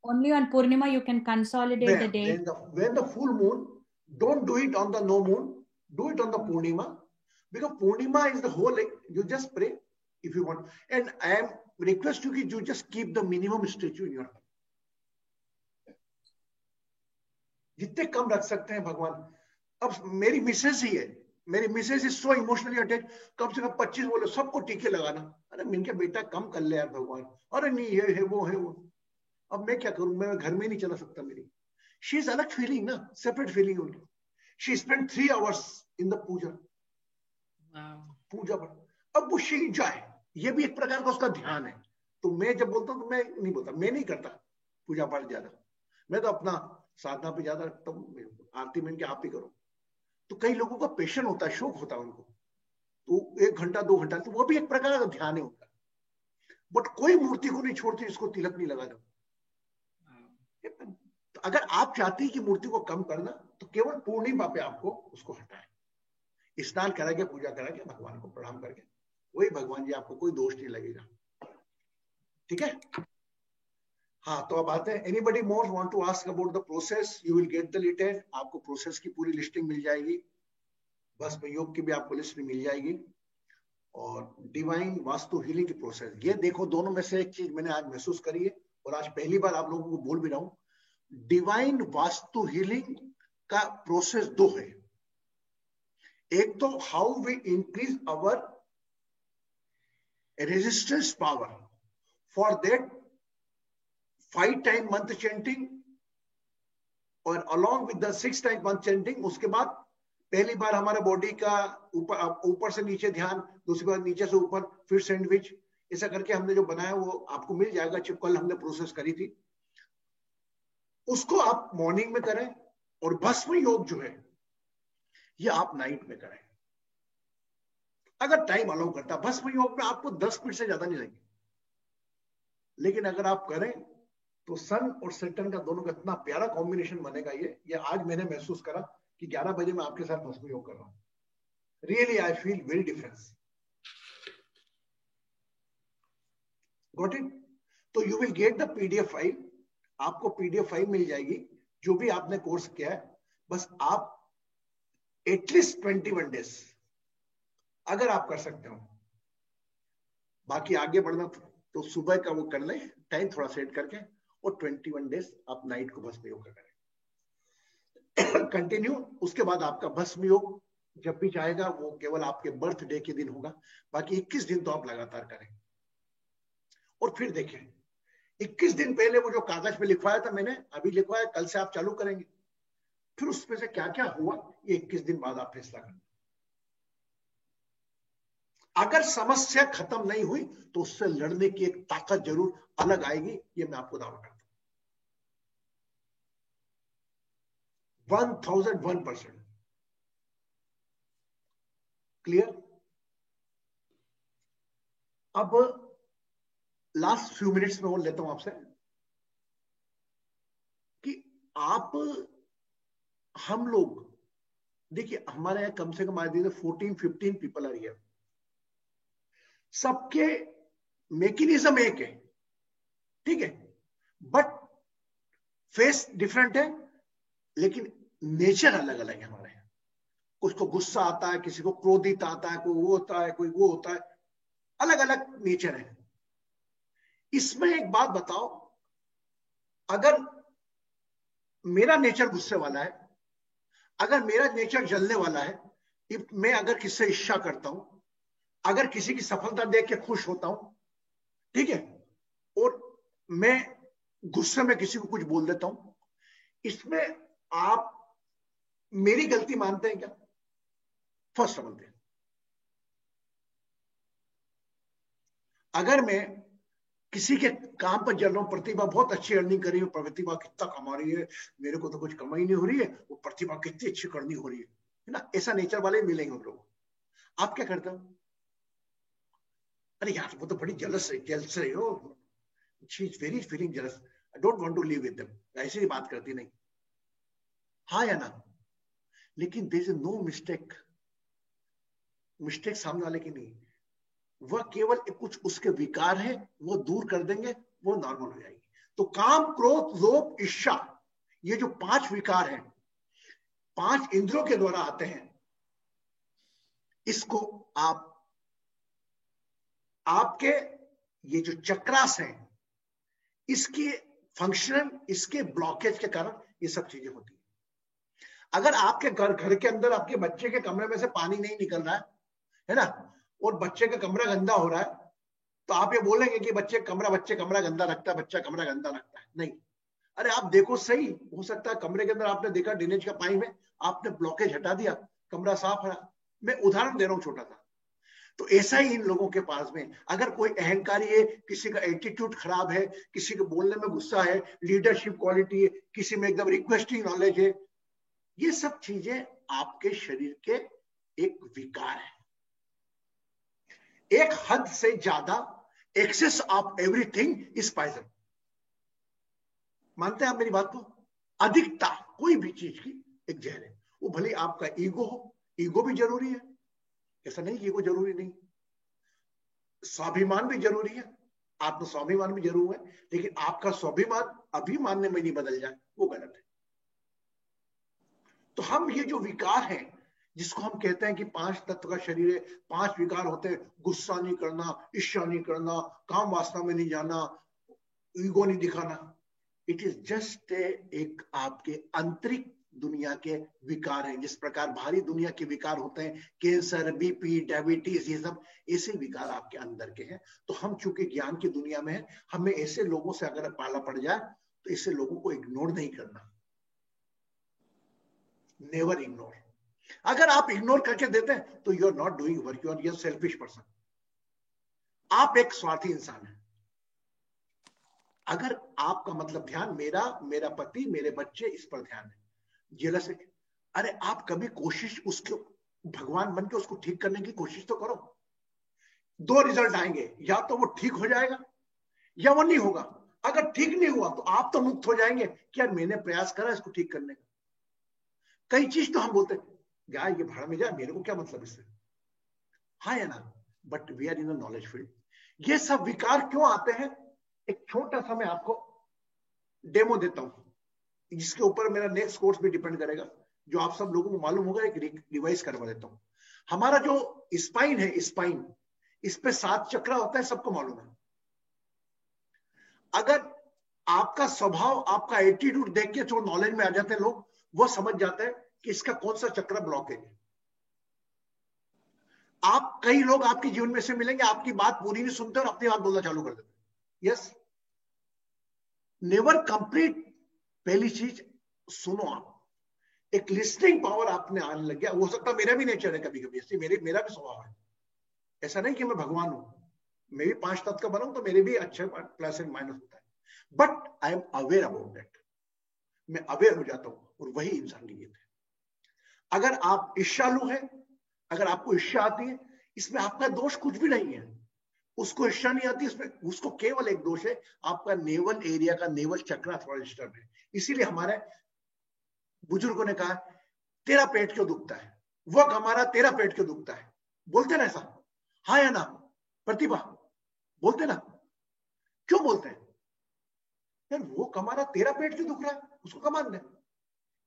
Only on Purnima you can consolidate the day. When the full moon, don't do it on the no moon. Do it on the Purnima, because Purnima is the whole. You just pray if you want, and I am request you that you just keep the minimum statue in your home. जितने कम रख सकते हैं भगवान. अब मेरी Mrs ही है, मेरी missus is so emotionally attach, कम से कम 25 बोले सबको टीके लगाना. अरे मैंने कहा बेटा कम कर ले यार भगवान. अरे नहीं ये है वो है वो. अब मैं क्या करूं, मैं घर में नहीं चला सकता. मेरी शी इज अलग फीलिंग ना, सेपरेट फीलिंग उनकी. She spend 3 hours in the puja. पूजा पर अब वो शी एंजॉय, ये भी एक प्रकार का उसका ध्यान है. तो मैं जब बोलता हूं तो मैं नहीं बोलता, मैं नहीं करता पूजा पाठ ज्यादा. मैं तो अपना साधना पे ज्यादा रखता हूँ. आरती में इनके आप ही करो. तो कई लोगों का पेशेंट होता है, शौक होता है उनको, तो 1 घंटा 2 घंटा, तो वो भी एक प्रकार का ध्यान है उनका. बट कोई मूर्ति को नहीं छोड़ती इसको तिलक नहीं लगा दो. तो अगर आप चाहती हैं कि मूर्ति को कम करना, तो केवल पूर्णिमा पे आपको उसको हटाए, स्नान करा के पूजा करा के भगवान को प्रणाम करके, वही भगवान जी आपको कोई दोष नहीं लगेगा. ठीक है? हाँ, तो अब आते हैं, anybody more want to ask about the process? You will get the lighted, आपको प्रोसेस की पूरी लिस्टिंग मिल जाएगी, भस्म योग की भी आपको लिस्ट मिल जाएगी, और डिवाइन वास्तु हीलिंग की प्रोसेस। ये देखो, दोनों में से एक चीज मैंने आज महसूस करी है और आज पहली बार आप लोगों को बोल भी रहा हूं, डिवाइन वास्तु हीलिंग का प्रोसेस दो है। एक तो how we increase our resistance power, for that 5 time month chanting और along with the 6 time month chanting. उसके बाद पहली बार हमारे बॉडी का ऊपर से नीचे ध्यान, दूसरी बार नीचे से ऊपर, फिर सैंडविच, ऐसा करके हमने जो बनाया वो आपको मिल जाएगा, जो कल हमने प्रोसेस करी थी, उसको आप मॉर्निंग में करें। और भस्म योग जो है ये आप नाइट में करें, अगर टाइम अलाउ करता। भस्म योग में आपको 10 मिनट से ज्यादा नहीं लगेंगे, लेकिन अगर आप करें तो सन और सैटर्न का दोनों का इतना प्यारा कॉम्बिनेशन बनेगा। ये आज मैंने महसूस करा कि 11 बजे मैं आपके साथ भस्म योग कर रहा हूं। Really I feel very difference. Got it? तो you will get the PDF file, आपको पीडीएफ फाइल मिल जाएगी जो भी आपने कोर्स किया है। बस आप एटलीस्ट 21 डेज अगर आप कर सकते हो, बाकी आगे बढ़ना तो सुबह का वो कर ले, टाइम थोड़ा सेट करके, और 21 डेज आप नाइट को भस्म योग करें कंटिन्यू। उसके बाद आपका भस्म योग जब भी जाएगा वो केवल आपके बर्थडे के दिन होगा, बाकी 21 दिन तो आप लगातार करें। और फिर देखें, 21 दिन पहले वो जो कागज पे लिखवाया था मैंने, अभी लिखवाया, कल से आप चालू करेंगे, फिर उसमें से क्या क्या हुआ ये 21 दिन बाद आप फैसला करना। अगर समस्या खत्म नहीं हुई तो उससे लड़ने की एक ताकत जरूर अलग आएगी, ये मैं आपको दावा करता हूं 1001%। क्लियर? अब लास्ट फ्यू मिनट्स में बोल लेता हूं आपसे कि हम लोग देखिए, हमारे यहां कम से कम आज 14-15 पीपल आ रही है, सबके मैकेनिज्म एक है, ठीक है, बट फेस डिफरेंट है, लेकिन नेचर अलग अलग है हमारे। कुछ को गुस्सा आता है, किसी को क्रोधित आता है, कोई वो होता है, कोई वो होता है, अलग अलग नेचर है। इसमें एक बात बताओ, अगर मेरा नेचर गुस्से वाला है, अगर मेरा नेचर जलने वाला है, मैं अगर किससे ईर्ष्या करता हूं, अगर किसी की सफलता देख के खुश होता हूं, ठीक है, और मैं गुस्से में किसी को कुछ बोल देता हूं, इसमें आप मेरी गलती मानते हैं क्या? फर्स्ट समझते हैं, अगर मैं किसी के काम पर जल रहा हूं, प्रतिभा बहुत अच्छी अर्निंग कर रही है, प्रतिभा कितना कमा रही है, मेरे को तो कुछ कमाई नहीं हो रही है, वो प्रतिभा कितनी अच्छी करनी हो रही है ना, ऐसा नेचर वाले मिलेंगे हम लोग। आप क्या करते हो? अरे यार वो तो बड़ी जलस है हो, she is very feeling jealous, I don't want to live with them, ऐसे ही बात करती नहीं, हाँ या ना? लेकिन देयर इज नो मिस्टेक सामने वाले की नहीं, वह केवल कुछ उसके विकार है, वो दूर कर देंगे, वो नॉर्मल हो जाएगी। तो काम, क्रोध, लोभ, ईर्ष्या, ये जो 5 विकार हैं, 5 इंद्रियों के द्वारा आते हैं, इसको आपके ये जो चक्रास हैं, इसके फंक्शनल, इसके ब्लॉकेज के कारण ये सब चीजें होती है। अगर आपके घर के अंदर आपके बच्चे के कमरे में से पानी नहीं निकल रहा है ना, और बच्चे का कमरा गंदा हो रहा है, तो आप ये बोलेंगे कि बच्चे कमरा गंदा रखता है, बच्चा कमरा गंदा रखता है, नहीं। अरे आप देखो सही, हो सकता है कमरे के अंदर आपने देखा ड्रेनेज का पाइप है, आपने ब्लॉकेज हटा दिया, कमरा साफ है। मैं उदाहरण दे रहा हूं छोटा सा। तो ऐसा ही इन लोगों के पास में, अगर कोई अहंकारी है, किसी का एटीट्यूड खराब है, किसी के बोलने में गुस्सा है, लीडरशिप क्वालिटी है, किसी में एकदम रिक्वेस्टिंग नॉलेज है, ये सब चीजें आपके शरीर के एक विकार है। एक हद से ज्यादा excess of everything is poison. मानते हैं आप मेरी बात को? अधिकता कोई भी चीज की एक जहर है, वो भले आपका ईगो हो, ईगो भी जरूरी है, ऐसा नहीं कि ईगो जरूरी नहीं, स्वाभिमान भी जरूरी है, आत्म स्वाभिमान भी जरूर है, लेकिन आपका स्वाभिमान अभिमान में नहीं बदल जाए वो गलत है। तो हम ये जो विकार है जिसको हम कहते हैं कि 5 तत्व का शरीर है, 5 विकार होते हैं, गुस्सा नहीं करना, ईर्ष्या नहीं करना, काम वासना में नहीं जाना, ईगो नहीं दिखाना, इट इज जस्ट एक आपके आंतरिक दुनिया के विकार हैं। जिस प्रकार बाहरी दुनिया के विकार होते हैं, कैंसर, बीपी, डायबिटीज, ये सब ऐसे विकार आपके अंदर के हैं। तो हम चूंकि ज्ञान की दुनिया में हैं, हमें ऐसे लोगों से अगर पाला पड़ जाए तो ऐसे लोगों को इग्नोर नहीं करना, नेवर इग्नोर। अगर आप इग्नोर करके देते हैं तो you are not doing work, you are selfish person, आप एक स्वार्थी इंसान हैं। अगर आपका मतलब ध्यान मेरा पति, मेरे बच्चे, इस पर ध्यान है, जेलस है, अरे आप कभी कोशिश उसके भगवान बन के उसको ठीक करने की कोशिश तो करो। 2 रिजल्ट आएंगे, या तो वो ठीक हो जाएगा या वो नहीं होगा। अगर ठीक नहीं हुआ तो आप तो मुक्त हो जाएंगे कि यार मैंने प्रयास करा इसको ठीक करने का। कई चीज तो हम बोलते हैं यार ये भाड़ में जाए, मेरे को क्या मतलब इससे, हाँ या ना, but we are in a knowledge field. ये सब विकार क्यों आते हैं, एक छोटा सा मैं आपको डेमो देता हूं, जिसके ऊपर मेरा नेक्स्ट कोर्स भी डिपेंड करेगा, जो आप सब लोगों को मालूम होगा। एक रिवाइज करवा देता हूं। हमारा जो स्पाइन है, स्पाइन, इस पे 7 चक्र होता है, सबको मालूम है। अगर आपका स्वभाव, आपका एटीट्यूड देख के जो नॉलेज में आ जाते हैं लोग, वो समझ जाते हैं कि इसका कौन सा चक्र ब्लॉकेज है। आप, कई लोग आपके जीवन में से मिलेंगे, आपकी बात पूरी नहीं सुनते और अपनी बात बोलना चालू कर देते। Yes, never complete. पहली चीज सुनो, आप एक लिस्निंग पावर आपने आने लग गया। हो सकता मेरा भी नेचर है कभी कभी ऐसे, मेरा भी स्वभाव है। ऐसा नहीं कि मैं भगवान हूं, मैं भी 5 तत्व का बना हूं, तो मेरे भी अच्छे प्लस एंड माइनस होता है, but I am aware about that. मैं अवेयर हो जाता हूं, और वही इंसानियत है। अगर आप ईर्ष्यालु हैं, अगर आपको ईर्ष्या आती है, इसमें आपका दोष कुछ भी नहीं है। उसको ईर्ष्या नहीं आती, इसमें उसको केवल एक दोष है, आपका नेवल एरिया का नेवल चक्र थोड़ा डिस्टर्ब है। इसीलिए हमारे बुजुर्गों ने कहा तेरा पेट क्यों दुखता है, वो हमारा तेरा पेट क्यों दुखता है, बोलते ना ऐसा, हाँ या ना प्रतिभा, बोलते ना, क्यों बोलते हैं यार, वो हमारा तेरा पेट क्यों दुख रहा है, उसको कमान दे।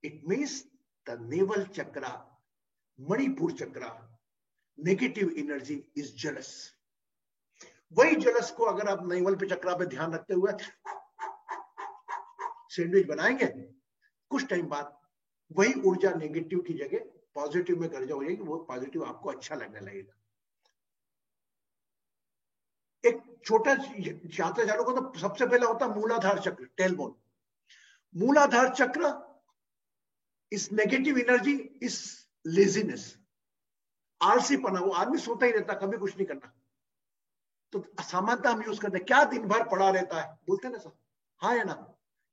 इट मीन्स द नेवल चक्र, मणिपुर चक्र, नेगेटिव एनर्जी इज जेलस। वही जेलस को अगर आप नेवल पे चक्र पे ध्यान रखते हुए सैंडविच बनाएंगे, कुछ टाइम बाद वही ऊर्जा नेगेटिव की जगह पॉजिटिव में गर्जा हो जाएगी, वो पॉजिटिव आपको अच्छा लगने लगेगा। एक छोटा चाहते चालू को तो सबसे पहले होता मूलाधार चक्र, टेलबोन। मूलाधार चक्र इस नेगेटिव एनर्जी, इस लेजीनेस, आलसीपना, वो आदमी सोता ही रहता, कभी कुछ नहीं करना। तो सामान्यतः हम यूज करते हैं, क्या दिन भर पड़ा रहता है, बोलते ना सर, हाँ या ना,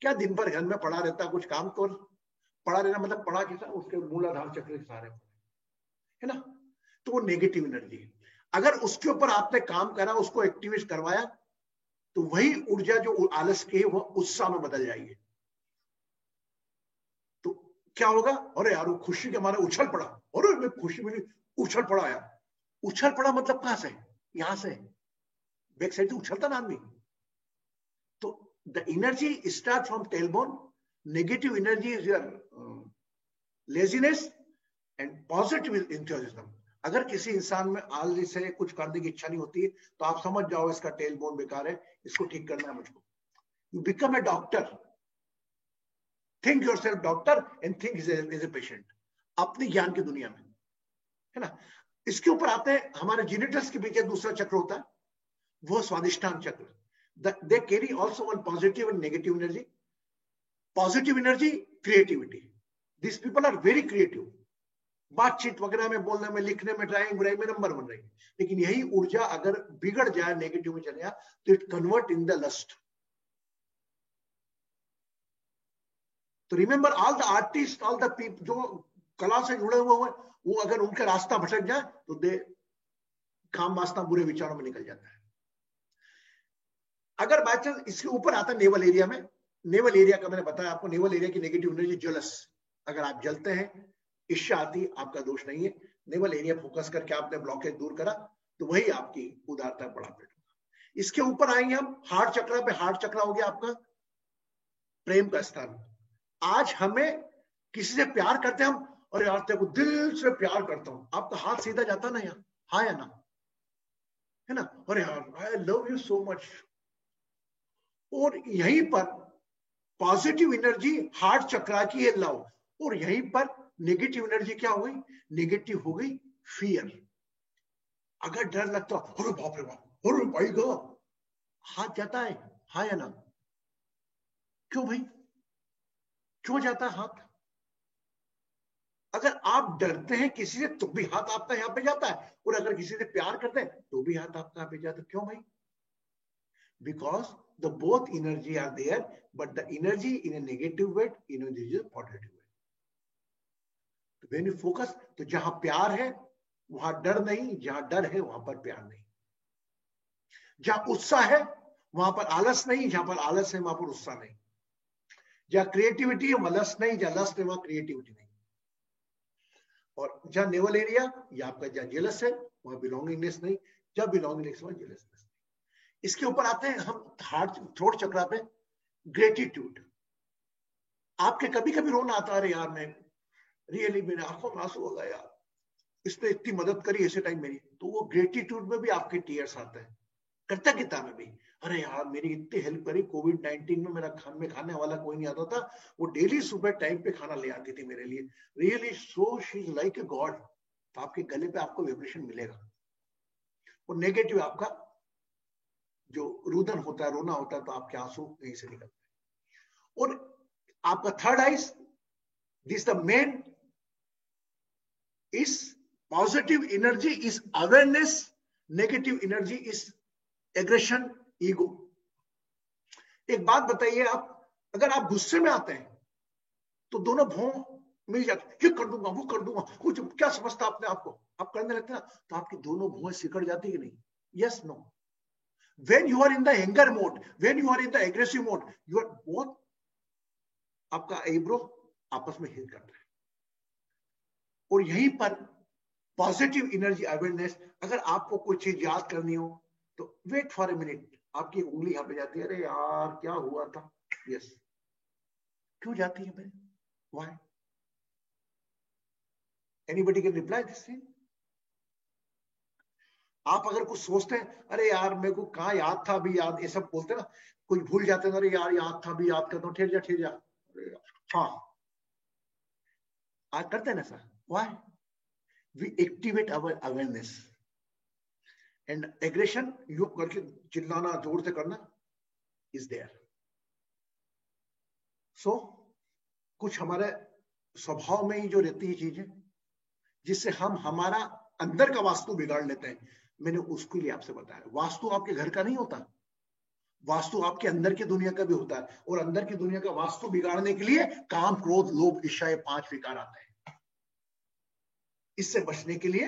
क्या दिन भर घर में पड़ा रहता है, कुछ काम तो पड़ा रहना, मतलब पड़ा कैसा, उसके मूलाधार चक्र के सहारे है ना। तो वो नेगेटिव एनर्जी है। अगर उसके ऊपर आपने काम करा, उसको एक्टिवेट करवाया, तो वही ऊर्जा जो आलस की है वो उत्साह में बदल जाएगी। तो क्या होगा, अरे यार वो खुशी के मारे उछल पड़ा, अरे मैं खुशी मिली, उछल पड़ा यार। उछल पड़ा मतलब कहां से, यहां से बैक साइड से उछलता ना आदमी। तो the energy start from tailbone, negative energy is your laziness and positive enthusiasm. अगर किसी इंसान में आलसी से कुछ करने की इच्छा नहीं होती है, तो आप समझ जाओ इसका टेलबोन बेकार है, इसको ठीक करना है मुझको। You become a doctor, think yourself doctor and think as a patient, अपनी ज्ञान की दुनिया में, है ना। इसके ऊपर आते हैं, हमारे जीनिटल्स के पीछे दूसरा चक्र होता है, वो स्वादिष्टान चक्र। They carry also one positive and negative energy. Positive energy, creativity, this people are very creative, बातचीत वगैरह में, बोलने में, लिखने में, ड्राइंग में नंबर बन रही है। लेकिन यही ऊर्जा अगर बिगड़ जाए, नेगेटिव में चले जाए, तो it convert in the lust. तो remember, all the artist, all the people जो कला से जुड़े हुए हैं, वो अगर उनका रास्ता भटक जाए तो दे काम वासना, बुरे विचारों में निकल जाता है। अगर बाय चांस इसके ऊपर आता है नेवल एरिया में, नेवल एरिया का मैंने बताया आपको, नेवल एरिया की नेगेटिव एनर्जी जेलस। अगर आप जलते हैं, ईर्ष्या आती, आपका दोष नहीं है। नेवल एरिया फोकस करके आपने ब्लॉकेज दूर करा, तो वही आपकी उदारता बड़ा पेट होगा। इसके ऊपर आएंगे हम हार्ट चक्र पे। हार्ट चक्र हो गया आपका प्रेम का स्थान। आज हमें किसी से प्यार करते हैं हम, और यार तेरे को दिल से प्यार करता हूं, आपका हाथ सीधा जाता ना यार, हाँ या ना, है ना, और यार I love you so much. और यहीं पर पॉजिटिव एनर्जी हार्ट चक्र की है लव, और यहीं पर नेगेटिव एनर्जी क्या हो गई, नेगेटिव हो गई फियर। अगर डर लगता, अरे बाप रे बाप, अरे भाई गो, हाथ जाता है, हाँ या ना, क्यों भाई, क्यों जाता है हाथ? अगर आप डरते हैं किसी से तो भी हाथ आपका यहां पे जाता है, और अगर किसी से प्यार करते हैं तो भी हाथ आपका यहां पे जाता है, क्यों भाई? Because the both energy are there, but the energy in a negative way, energy is positive way. When you focus, तो जहां प्यार है वहां डर नहीं, जहां डर है वहां पर प्यार नहीं, जहां उत्साह है वहां पर आलस नहीं, जहां पर आलस है वहां पर उत्साह नहीं, जहां क्रिएटिविटी है वहां लस्ट नहीं, जहां लस्ट है वहां क्रिएटिविटी नहीं, और जहां नेवल एरिया या आपका जहां जेलस है वहां बिलोंगिंगनेस नहीं, जहां बिलोंगिंगनेस वहां जेलसनेस नहीं। इसके ऊपर आते हैं हम हार्ट थ्रोट चक्र पे, ग्रेटिट्यूड। आपके कभी कभी रोना आता है, अरे यार मैं रियली मेरे आंखों में आंसू हो गया यार, इसने इतनी मदद करी ऐसे टाइम मेरी, तो वो ग्रेटिट्यूड में भी आपके टीयर्स आते हैं। कृतज्ञता में भी, अरे यार मेरी इतनी हेल्प करी, कोविड-19 में मेरा खाने वाला कोई नहीं आता था, वो डेली सुबह टाइम पे खाना ले आती थी मेरे लिए, really so she is like a god. तो आपके गले पे आपको वाइब्रेशन मिलेगा। और नेगेटिव आपका जो रुदन होता है, रोना होता है, तो आपके आंसू यहीं से निकलते हैं। और आपका third eyes, this the main is positive energy is awareness, negative energy is aggression, ego. एक बात बताइए, आप अगर आप गुस्से में आते हैं तो दोनों भौं मिल जाते, ये कर दूंगा, वो कर दूंगा, कुछ क्या समझता अपने आप को, आप करने लगते हैं, तो आपकी दोनों भौं सिकड़ जाती है कि नहीं? Yes, no. When you are in the anger mode, when you are in the aggressive mode, you are both, आपका आईब्रो आपस में हिल करता है। और यहीं पर पॉजिटिव एनर्जी अवेयरनेस, अगर आपको कोई चीज याद करनी हो तो वेट फॉर ए मिनट, आपकी उंगली यहां पे जाती है, अरे यार क्या हुआ था, यस, क्यों जाती है भाई, why? Anybody can reply this thing? आप अगर कुछ सोचते हैं, अरे यार मेरे को कहाँ याद था अभी, याद, ये सब बोलते हैं ना, कुछ भूल जाते हैं, अरे यार याद था अभी याद करता हूँ, ठहर जा ठहर जा, हाँ, आज करते हैं ना sir, why? We activate our awareness and aggression, you करके चिल्लाना, जोर से करना इज देयर। सो कुछ हमारे स्वभाव में ही जो रहती है चीजें, जिससे हम हमारा अंदर का वास्तु बिगाड़ लेते हैं, मैंने उसके लिए आपसे बताया। वास्तु आपके घर का नहीं होता, वास्तु आपके अंदर की दुनिया का भी होता है, और अंदर की दुनिया का वास्तु बिगाड़ने के लिए काम, क्रोध, लोभ, ईर्ष्या, ये 5 विकार आते हैं। इससे बचने के लिए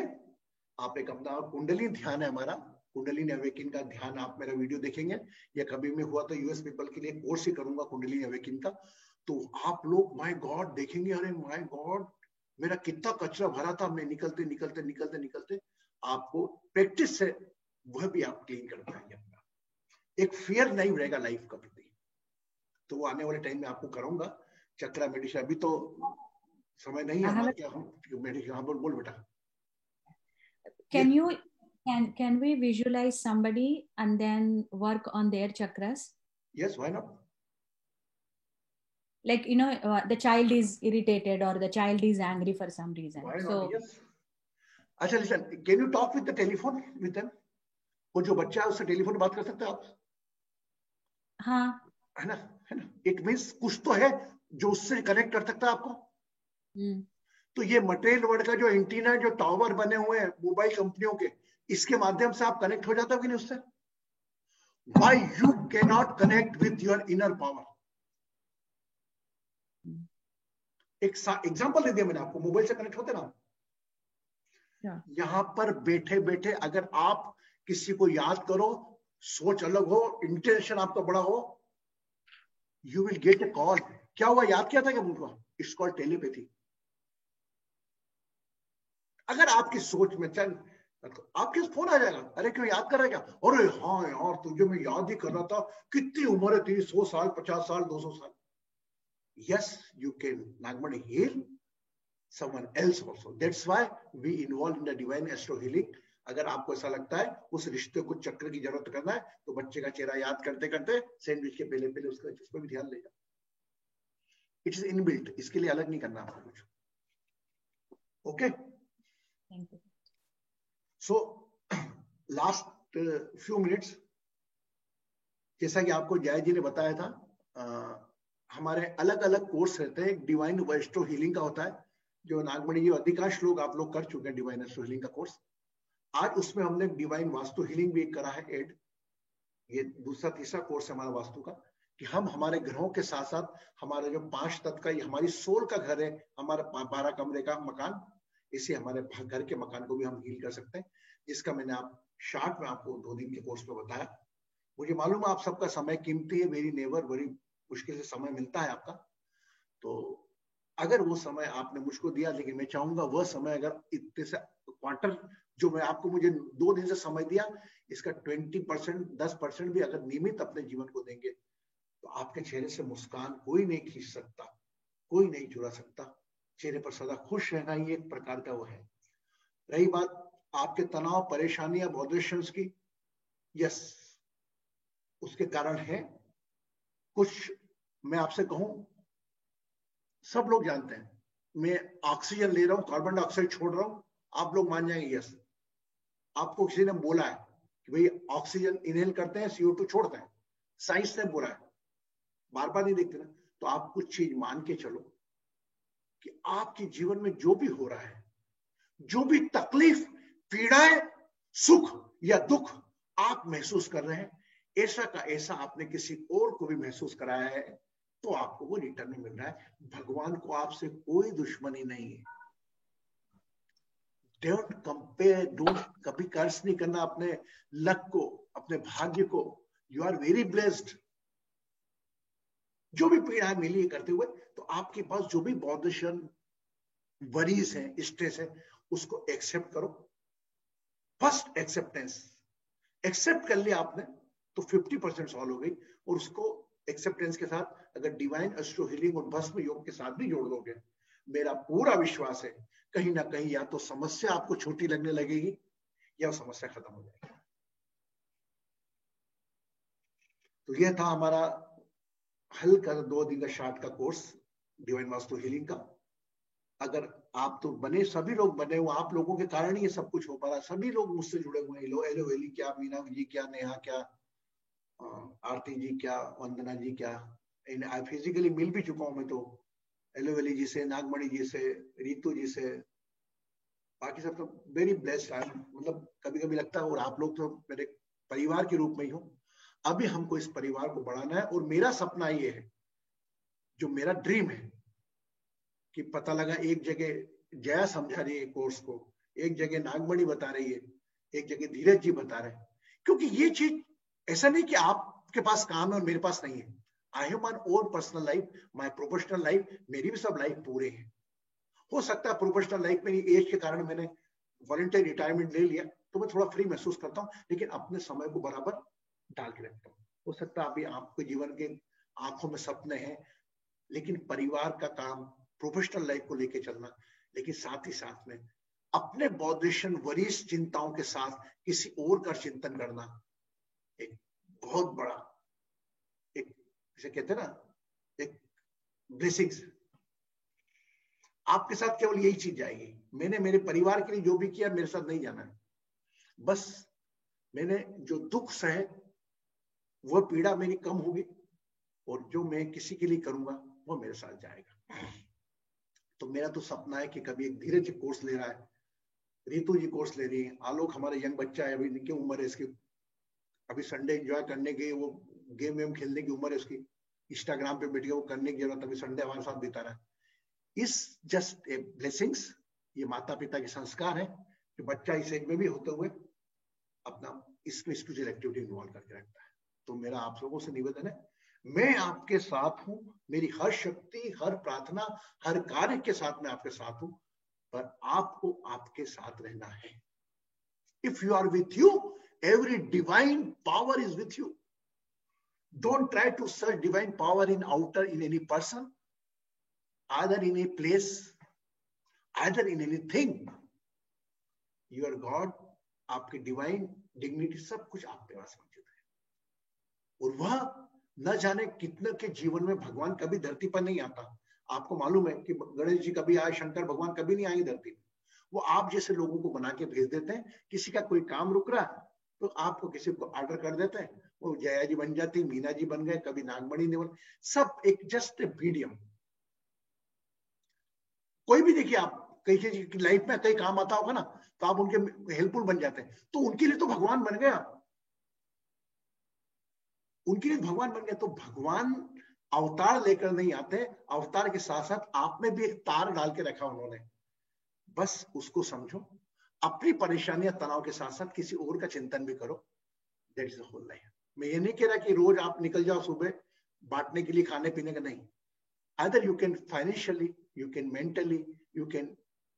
आप एक अपना कुंडली ध्यान है हमारा, कुंडली अवेकिन का ध्यान, आप मेरा वीडियो देखेंगे, या कभी मैं हुआ तो यूएस पीपल के लिए कोर्स ही करूंगा कुंडली अवेकिन का, तो आप लोग माय गॉड देखेंगे, अरे माय गॉड मेरा कितना कचरा भरा था, मैं निकलते निकलते निकलते निकलते आपको प्रैक्टिस से वह भी आप क्लीन कर पाएंगे। अपना एक फियर नहीं रहेगा लाइफ का प्रति, तो वो आने वाले टाइम में आपको करूंगा चक्रा मेडिटेशन। अभी तो समय नहीं है हमारे क्या, हम मेडिटेशन, हाँ बोल बेटा। Can we visualize somebody and then work on their chakras? Yes, why not? Like, the child is irritated or the child is angry for some reason. Why not? So, yes. अच्छा, listen, can you talk with the telephone with them? वो जो बच्चा है उससे telephone में बात कर सकते हैं आप? हाँ, है ना, है ना। इट मीन्स कुछ तो है जो उससे कनेक्ट कर सकता है आपको। तो ये मटेरियल वर्ल्ड का जो एंटीना, जो टावर बने हुए हैं मोबाइल कंपनियों के, इसके माध्यम से आप कनेक्ट हो जाते हो कि नहीं उससे? Why you cannot connect with your inner power? एक एग्जांपल दे दिया मैंने आपको, मोबाइल से कनेक्ट होते ना। यहां पर बैठे बैठे अगर आप किसी को याद करो, सोच अलग हो, इंटेंशन आपका बड़ा हो, you will gate A call. क्या हुआ, याद किया था क्या मुझको? It's called telepathy. अगर आपकी सोच में तो आपके फोन आ जाएगा, अरे क्यों याद कर रहा है क्या? अरे हाँ यार तुझे मैं याद ही कर रहा था, कितनी उम्र है तेरी, 100 साल 50 साल 200 साल. Yes, you can Nagmani heal someone else also. That's why we involve in the divine astro healing. अगर आपको ऐसा लगता है उस रिश्ते को चक्र की जरूरत करना है तो बच्चे का चेहरा याद करते करते सैंडविच के पहले पहले उसका उस पर भी ध्यान लेगा. इट इज इनबिल्ट, इसके लिए अलग नहीं करना आपको कुछ. Okay, Thank you. So last few minutes, जैसा कि आपको जय जी ने बताया था, हमारे अलग अलग कोर्स रहते हैं. एक डिवाइन एस्ट्रो हीलिंग का होता है जो नागमणि जी अधिकांश लोग आप लोग कर चुके हैं डिवाइन एस्ट्रो हीलिंग का कोर्स. आज उसमें हमने डिवाइन वास्तु हीलिंग भी करा है ऐड. ये दूसरा तीसरा कोर्स है हमारा वास्तु का, कि हम हमारे ग्रहों के साथ साथ हमारे जो 5 तत्व का, हमारी सोल का घर है, हमारा 12 कमरे का मकान, इसे हमारे घर के मकान को भी हम हील कर सकते हैं, जिसका मैंने आप शार्ट में आपको 2 दिन के कोर्स में बताया. मुझे मालूम है आप सबका समय कीमती है, वेरी नेवर, बड़ी मुश्किल से समय मिलता है आपका. तो अगर वो समय आपने मुझको दिया, लेकिन मैं चाहूंगा वह समय अगर इतने से क्वार्टर जो मैं आपको मुझे 2 दिन से समय दिया, इसका 20% 10% भी अगर नियमित अपने जीवन को देंगे तो आपके चेहरे से मुस्कान कोई नहीं खींच सकता, कोई नहीं चुरा सकता. चेहरे पर सदा खुश रहना ही एक प्रकार का वो है. रही बात आपके तनाव, परेशानियां, बॉदरेशंस की, यस उसके कारण है कुछ. मैं आपसे कहूं, सब लोग जानते हैं मैं ऑक्सीजन ले रहा हूं, कार्बन डाइऑक्साइड छोड़ रहा हूं, आप लोग मान जाएंगे यस. आपको किसी ने बोला है कि भाई ऑक्सीजन इनहेल करते हैं, CO2 छोड़ते हैं, साइंस ने बोला है, बार बार नहीं देखते ना. तो आप कुछ चीज मान के चलो कि आपके जीवन में जो भी हो रहा है, जो भी तकलीफ, पीड़ाएं, सुख या दुख आप महसूस कर रहे हैं, ऐसा का ऐसा आपने किसी और को भी महसूस कराया है तो आपको वो रिटर्न में मिल रहा है. भगवान को आपसे कोई दुश्मनी नहीं है. डोंट कंपेयर, डोंट कभी कर्ज नहीं करना अपने लक को, अपने भाग्य को. You are very blessed. जो भी पीड़ा मिली है करते हुए, तो आपके पास जो भी बॉदरेशन, वरीज है, स्ट्रेस है, उसको एक्सेप्ट करो. फर्स्ट एक्सेप्टेंस, एक्सेप्ट कर लिया आपने तो 50% सॉल्व हो गई. और उसको एक्सेप्टेंस के साथ अगर डिवाइन एस्ट्रो हीलिंग और भस्म योग के साथ भी जोड़ दोगे, मेरा पूरा विश्वास है कहीं ना कहीं या तो समस्या आपको छोटी लगने लगेगी या समस्या खत्म हो जाएगी. तो यह था हमारा हल कर 2 दिन का शार्ट का कोर्स डिवाइन वास्तु हीलिंग का. अगर आप तो बने, सभी लोग बने हुए, आप लोगों के कारण ही ये सब कुछ हो पा रहा है. सभी लोग मुझसे जुड़े हुए हैं. एलोवेली क्या, मीना जी क्या, नेहा क्या, आरती जी क्या, वंदना जी क्या, फिजिकली मिल भी चुका हूं मैं तो एलोवेली जी से, नागमणि जी से, रीतू जी से, बाकी सब तो वेरी ब्लेस्ड. मतलब कभी कभी लगता है, और आप लोग तो मेरे परिवार के रूप में ही हो. अभी हमको इस परिवार को बढ़ाना है और मेरा सपना ये है, जो मेरा ड्रीम है, कि पता लगा एक जगह जया समझा रही है कोर्स को, एक जगह नागमणि बता रही है, एक जगह धीरज जी बता रहे हैं. क्योंकि ये चीज ऐसा नहीं कि आपके पास काम है और मेरे पास नहीं है. I have my own personal life, my professional life, मेरी भी सब लाइफ पूरे हैं. हो सकता है प्रोफेशनल लाइफ में एज के कारण मैंने वॉलंटियर रिटायरमेंट ले लिया तो मैं थोड़ा फ्री महसूस करता हूँ, लेकिन अपने समय को बराबर डाल के रखता हूँ. हो सकता है अभी आपके जीवन के आंखों में सपने हैं, लेकिन परिवार का काम, प्रोफेशनल लाइफ को लेके चलना, लेकिन साथ ही साथ में अपने बॉदरेशन, वरिष्ठ चिंताओं के साथ किसी और का चिंतन करना एक बहुत बड़ा, एक जिसे कहते हैं ना, एक ब्लेसिंग्स. आपके साथ केवल यही चीज जाएगी. मैंने मेरे परिवार के लिए जो भी किया मेरे साथ नहीं जाना है. बस मैंने जो दुख सहे वह पीड़ा मेरी कम होगी और जो मैं किसी के लिए करूंगा वो मेरे साथ जाएगा. तो मेरा तो सपना है कि कभी एक धीरज जी कोर्स ले रहा है, रीतू जी कोर्स ले रही है, आलोक हमारा यंग बच्चा है, अभी इनकी उम्र है इसकी, अभी संडे एंजॉय करने की, वो गेम वेम खेलने की उम्र है उसकी, इंस्टाग्राम पे बैठ के वो करने की जरूरत, अभी संडे हमारे साथ बिता रहा है. इस जस्ट ए ब्लेसिंग्स. ये माता पिता के संस्कार है कि बच्चा इस एज में भी होते हुए अपना इसमें स्पिरिचुअल एक्टिविटी इन्वॉल्व करके रखता है. तो मेरा आप लोगों से निवेदन है, मैं आपके साथ हूं, मेरी हर शक्ति, हर प्रार्थना, हर कार्य के साथ मैं आपके साथ हूं, पर आपको आपके साथ रहना है. If you are with you, every divine power is with you. Don't try to search divine power in outer, in any person, either in a place, either in anything. Your God, आपकी divine dignity, सब कुछ आपके पास मौजूद है. और वह न जाने कितने के जीवन में भगवान कभी धरती पर नहीं आता. आपको मालूम है कि गणेश जी कभी आए, शंकर भगवान कभी नहीं आए धरती में. वो आप जैसे लोगों को बना के भेज देते हैं. किसी का कोई काम रुक रहा है तो आपको किसी को ऑर्डर कर देते हैं, वो जया जी बन जाती, मीना जी बन गए, कभी नागमणि ने बन, सब एक जस्ट मीडियम. कोई भी देखिए आप कई की लाइफ में कई काम आता होगा ना, तो आप उनके हेल्पफुल बन जाते हैं, तो उनके लिए तो भगवान बन गया. उनके लिए भगवान बन गया. तो भगवान अवतार लेकर नहीं आते, अवतार के साथ साथ आप में भी एक तार डाल के रखा उन्होंने. बस उसको समझो. अपनी परेशानियां तनाव के साथ साथ किसी और का चिंतन भी करो. That is the whole life. मैं ये नहीं कह रहा कि रोज आप निकल जाओ सुबह बांटने के लिए, खाने पीने का नहीं. Either you can financially, you can mentally, you can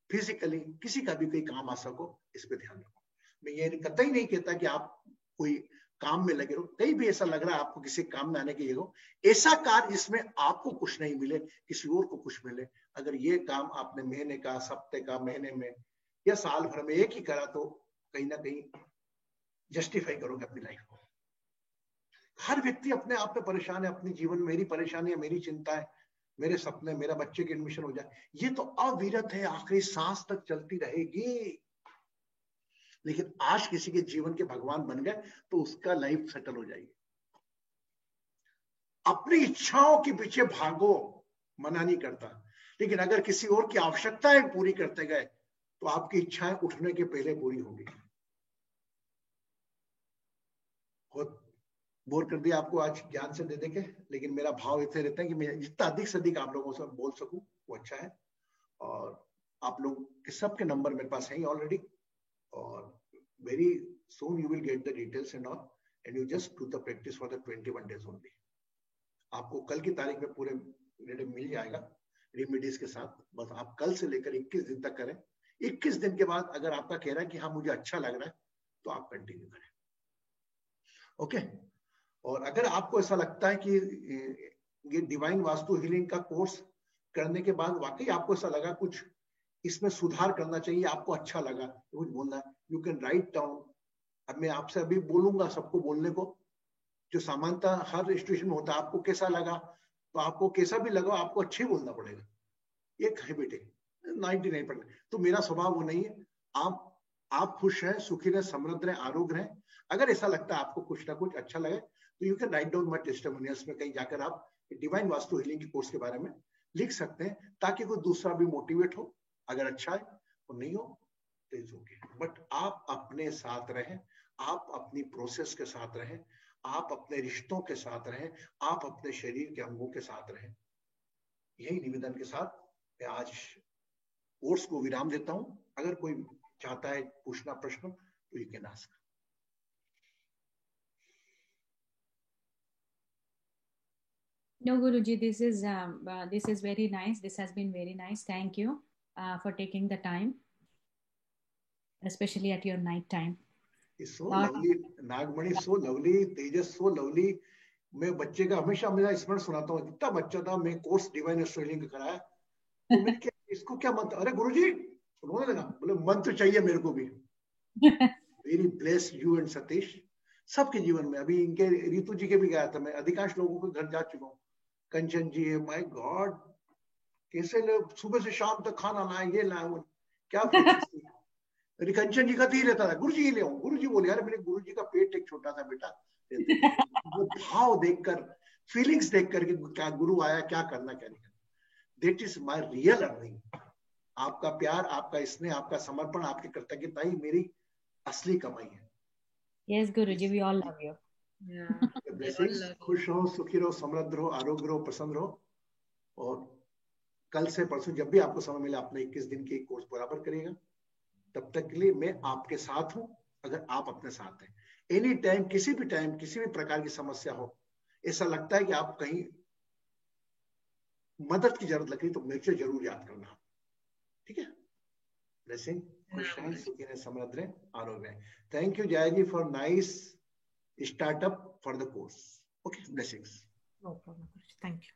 physically, किसी का भी कोई काम आ सको, इस पे ध्यान रखो. मैं ये कतई नहीं कहता कि आप कोई काम में लगे रहो. कहीं भी ऐसा लग रहा है आपको किसी काम में आने की जगह, ऐसा कार्य जिसमें आपको कुछ नहीं मिले, किसी और को कुछ मिले. अगर ये काम आपने महीने का, हफ्ते का, महीने में या साल भर में एक ही करा, तो कहीं ना कहीं जस्टिफाई करोगे अपनी लाइफ को. हर व्यक्ति अपने आप में परेशान है, अपने जीवन में. मेरी परेशानी है, मेरी चिंता है, मेरे सपने, मेरा बच्चे की एडमिशन हो जाए, ये तो अविरत है, आखिरी सांस तक चलती रहेगी. लेकिन आज किसी के जीवन के भगवान बन गए तो उसका लाइफ सेटल हो जाएगी. अपनी इच्छाओं के पीछे भागो, मना नहीं करता, लेकिन अगर किसी और की आवश्यकताएं पूरी करते गए तो आपकी इच्छाएं उठने के पहले पूरी होंगी. बहुत बोर कर दिया आपको आज ज्ञान से दे देके, लेकिन मेरा भाव इतने रहता है कि मैं जितना अधिक से अधिक आप लोगों से बोल सकूं वो अच्छा है. और आप लोग के सबके नंबर मेरे पास हैं ऑलरेडी, और very soon you will get the details and all, and you just do the practice for the 21 days only. आपको कल की तारीख में पूरे रीडिंग मिल जाएगा रेमेडीज के साथ. बस आप कल से लेकर 21 दिन तक करें. 21 दिन के बाद अगर आपका कह रहा है कि हाँ मुझे अच्छा लग रहा है, तो आप कंटिन्यू करें. ओके. और अगर आपको ऐसा लगता है कि ये डिवाइन वास्तु हीलिंग का कोर्स करने के बाद वाकई आपको ऐसा लगा कुछ इसमें सुधार करना चाहिए, आपको अच्छा लगा, कुछ बोलना है, यू कैन राइट डाउन. अब मैं आपसे अभी बोलूंगा सबको बोलने को, जो सामान्यतः हर सिचुएशन में होता है. आपको कैसा लगा, तो आपको कैसा भी लगा आपको अच्छे बोलना पड़ेगा. एक हैबिट है 99%. तो मेरा स्वभाव वो नहीं है. आप खुश हैं, सुखी रहें, समृद्ध रहें, आरोग्य रहें. अगर ऐसा लगता है आपको कुछ ना कुछ अच्छा लगे, तो you can write down my testimonials में कहीं जाकर आप डिवाइन वास्तु हीलिंग के कोर्स के बारे में लिख सकते हैं, ताकि कोई दूसरा भी मोटिवेट हो. अगर अच्छा है और नहीं हो तो इट्स ओके. बट आप अपने साथ रहें, आप अपनी प्रोसेस के साथ रहें, आप अपने रिश्तों के साथ रहें, आप अपने शरीर के अंगों के साथ रहें. यही निवेदन के साथ मैं आज कोर्स को विराम देता हूं. अगर कोई चाहता है पूछना प्रश्न तो you can ask. No, Guruji, this is very nice. This has been very nice. Thank you for taking the time, especially at your night time. It's so lovely, Nagmani, so lovely, Tejas, so lovely. मैं बच्चे का हमेशा मेरा स्मरण सुनाता हूँ. जितना बच्चा था, मैं कोर्स डिवाइन हीलिंग कराया, तो मैंने क्या इसको क्या मंत्र, अरे गुरुजी रोने लगा, बोले मंत्र चाहिए मेरे को भी. Very bless you and Satish. सबके जीवन में, अभी इनके रितु जी के भी गया था मैं, अधिकांश लोगों के घर जा चुका हूँ. कंचन जी है, माय गॉड, कैसे लोग सुबह से शाम तक खाना लाए, ये लाए, वो क्या. कंचन जी का तीर रहता था, गुरु जी ले आऊं. गुरु जी बोले, यार मेरे गुरु जी का पेट एक छोटा था बेटा. वो भाव देखकर, फीलिंग्स देखकर कि क्या गुरु आया, क्या करना, क्या नहीं करना. That is my real earning. आपका प्यार, आपका स्नेह, आपका समर्पण, आपकी कृतज्ञता ही मेरी असली कमाई है. Yes, Guruji, we all love you. खुश रहो, सुखी रहो, समृद्ध रहो, आरोग्य रहो, प्रसन्न रहो. और कल से परसों जब भी आपको समय मिले, अपने 21 दिन की कोर्स बराबर करिएगा. तब तक के लिए मैं आपके साथ हूं, अगर आप अपने साथ हैं. एनी टाइम, किसी भी टाइम, किसी भी प्रकार की समस्या हो, ऐसा लगता है कि आप कहीं मदद की जरूरत लगी, तो मुझे जरूर याद करना. ठीक है. Blessing. Kushal, Sukine, Samradre, Arove. Thank you, Jayaji, for nice startup for the course. Okay, blessings. No problem. Thank you.